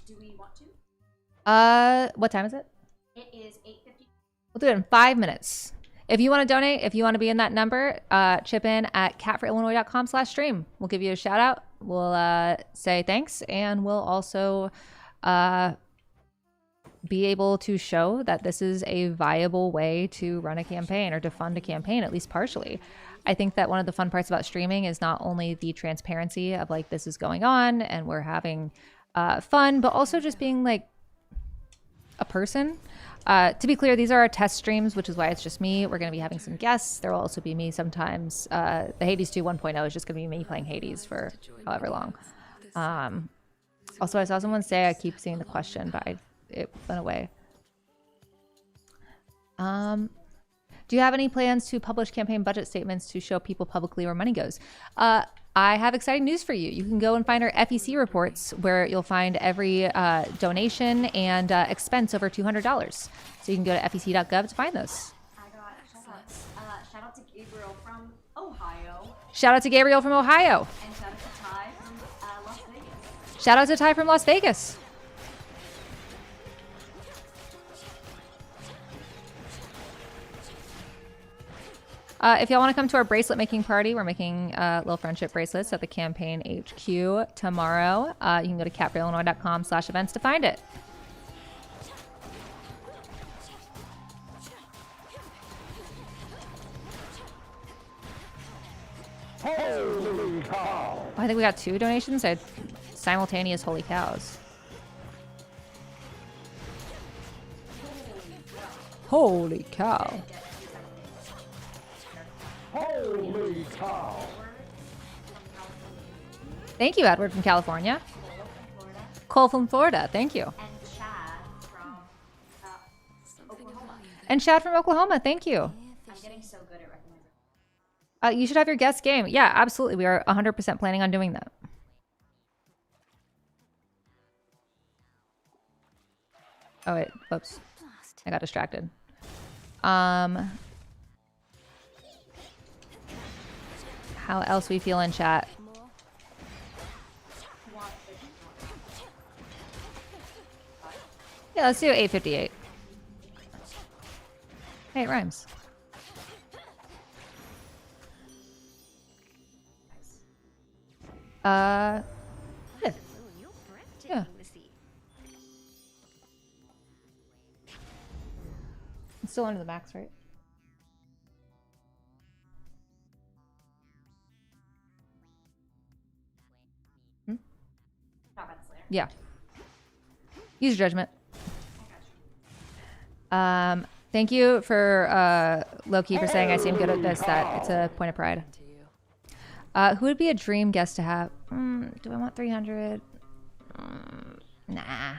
Do we want to? What time is it? It is 8:50. We'll do it in 5 minutes. If you want to donate, if you want to be in that number, chip in at catforillinois.com/stream. We'll give you a shout out. We'll say thanks, and we'll also be able to show that this is a viable way to run a campaign or to fund a campaign, at least partially. I think that one of the fun parts about streaming is not only the transparency of like this is going on and we're having fun, but also just being like a person. To be clear, these are our test streams, which is why it's just me. We're going to be having some guests. There will also be me sometimes. The Hades 2 1.0 is just going to be me playing Hades for however long. Also, I saw someone say I keep seeing the question, but it went away. Do you have any plans to publish campaign budget statements to show people publicly where money goes? I have exciting news for you. You can go and find our FEC reports where you'll find every donation and expense over $200. So you can go to fec.gov to find those. I got shout out to Gabriel from Ohio. Shout out to Gabriel from Ohio. And shout out to Ty from Las Vegas. Shout out to Ty from Las Vegas. If y'all want to come to our bracelet making party, we're making little friendship bracelets at the campaign HQ tomorrow. You can go to catforillinois.com/events to find it. Holy cow! I think we got 2 donations. I had simultaneous holy cows. Holy cow. Holy cow! Thank you, Edward from California. Cole from Florida. Thank you. And Chad from Oklahoma. And Chad from Oklahoma. Thank you. I'm getting so good at recognizing. You should have your guest game. Yeah, absolutely. We are 100% planning on doing that. Oh, wait. Whoops. I got distracted. How else we feel in chat? Yeah, let's do 8:58. Hey, it rhymes. Yeah. Yeah. It's still under the max, right? Yeah. Use your judgment. Thank you for Loki for saying I seem good at this. That it's a point of pride. Who would be a dream guest to have? Do I want 300? Nah.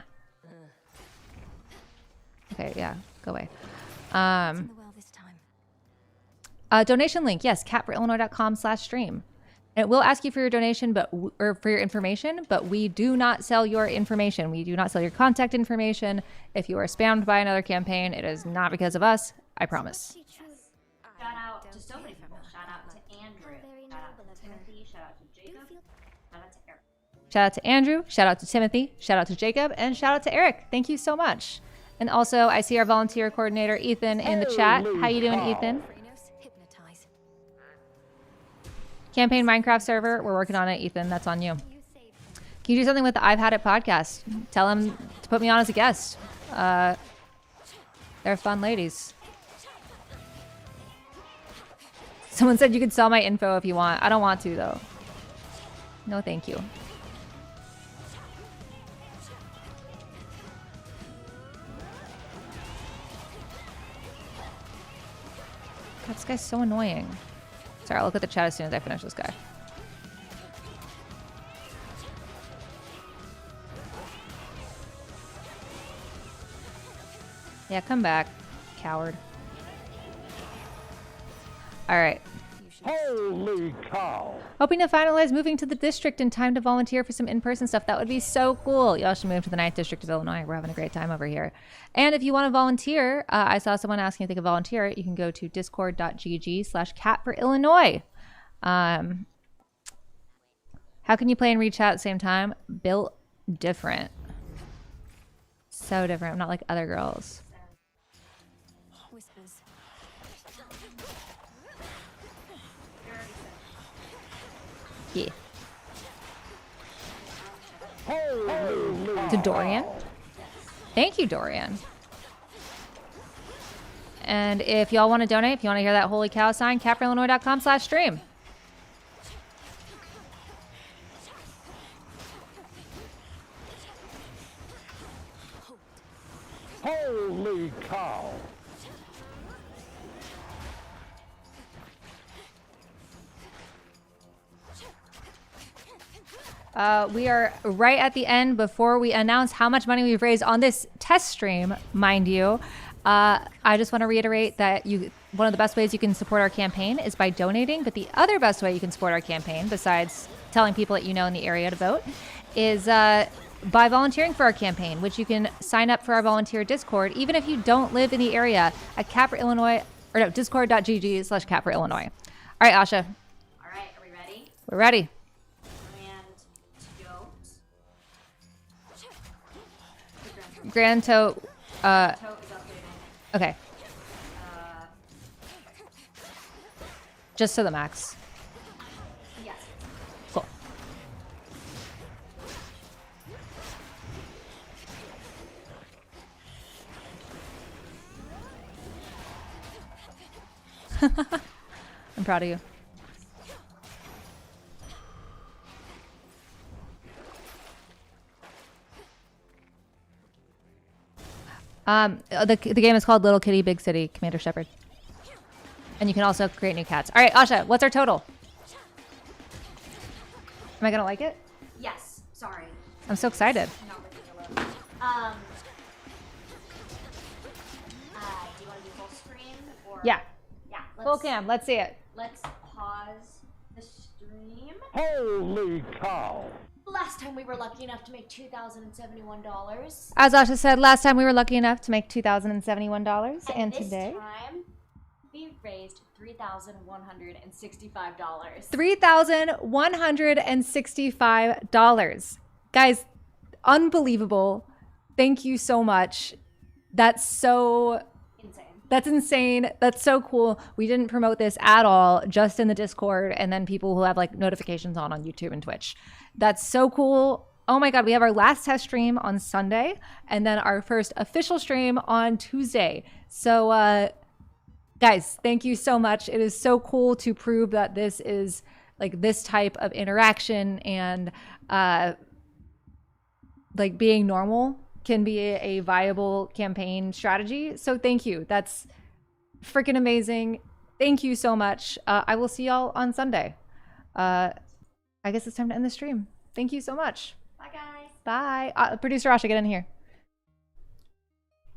Okay, yeah, go away. Donation link, yes, catforillinois.com/stream. And it will ask you for your donation, or for your information, but we do not sell your information. We do not sell your contact information. If you are spammed by another campaign, it is not because of us. I promise. Shout out to so many people. Shout out to Andrew. Shout out to Timothy. Shout out to Jacob. Shout out to Eric. Shout out to Andrew. Shout out to Timothy. Shout out to Jacob. And shout out to Eric. Thank you so much. And also, I see our volunteer coordinator, Ethan, in the chat. How you doing, Ethan? Campaign Minecraft server. We're working on it, Ethan. That's on you. Can you do something with the I've Had It podcast? Tell them to put me on as a guest. They're fun ladies. Someone said you could sell my info if you want. I don't want to, though. No, thank you. God, this guy's so annoying. Sorry, I'll look at the chat as soon as I finish this guy. Yeah, come back, coward. All right. Holy cow! Hoping to finalize moving to the district in time to volunteer for some in-person stuff. That would be so cool. Y'all should move to the 9th District of Illinois. We're having a great time over here. And if you want to volunteer, I saw someone asking if they could volunteer. You can go to discord.gg/cat for Illinois. How can you play and read chat at the same time? Built different. So different. I'm not like other girls. Whispers. Yeah. Holy To Dorian. Thank you, Dorian. And if y'all want to donate, if you want to hear that holy cow sign, catforillinois.com/stream. Holy cow! We are right at the end before we announce how much money we've raised on this test stream, mind you. I just want to reiterate that one of the best ways you can support our campaign is by donating, but the other best way you can support our campaign, besides telling people that you know in the area to vote, is by volunteering for our campaign, which you can sign up for our volunteer Discord, even if you don't live in the area, at discord.gg/catforillinois. All right, Asha. All right, are we ready? We're ready. And Grand Tote. Tote is updating. Okay. Just to the max. Yes. Cool. I'm proud of you. The game is called Little Kitty Big City Commander Shepard. And you can also create new cats. All right, Asha, what's our total? Am I going to like it? Yes. Sorry. I'm so excited. Not ridiculous. Do you want to do full screen or? Yeah. Yeah. Full cam. Let's see it. Let's pause the stream. Holy cow! Last time we were lucky enough to make $2,071. As Asha said, last time we were lucky enough to make $2,071. And this today? time, we raised $3,165. $3,165. Guys, unbelievable. Thank you so much. That's so Insane. That's insane. That's so cool. We didn't promote this at all, just in the Discord, and then people who have like notifications on YouTube and Twitch. That's so cool. Oh my God, we have our last test stream on Sunday, and then our first official stream on Tuesday. So guys, thank you so much. It is so cool to prove that this is like this type of interaction and like being normal can be a viable campaign strategy. So thank you. That's freaking amazing. Thank you so much. I will see y'all on Sunday. I guess it's time to end the stream. Thank you so much. Bye, guys. Bye. Producer Asha, get in here.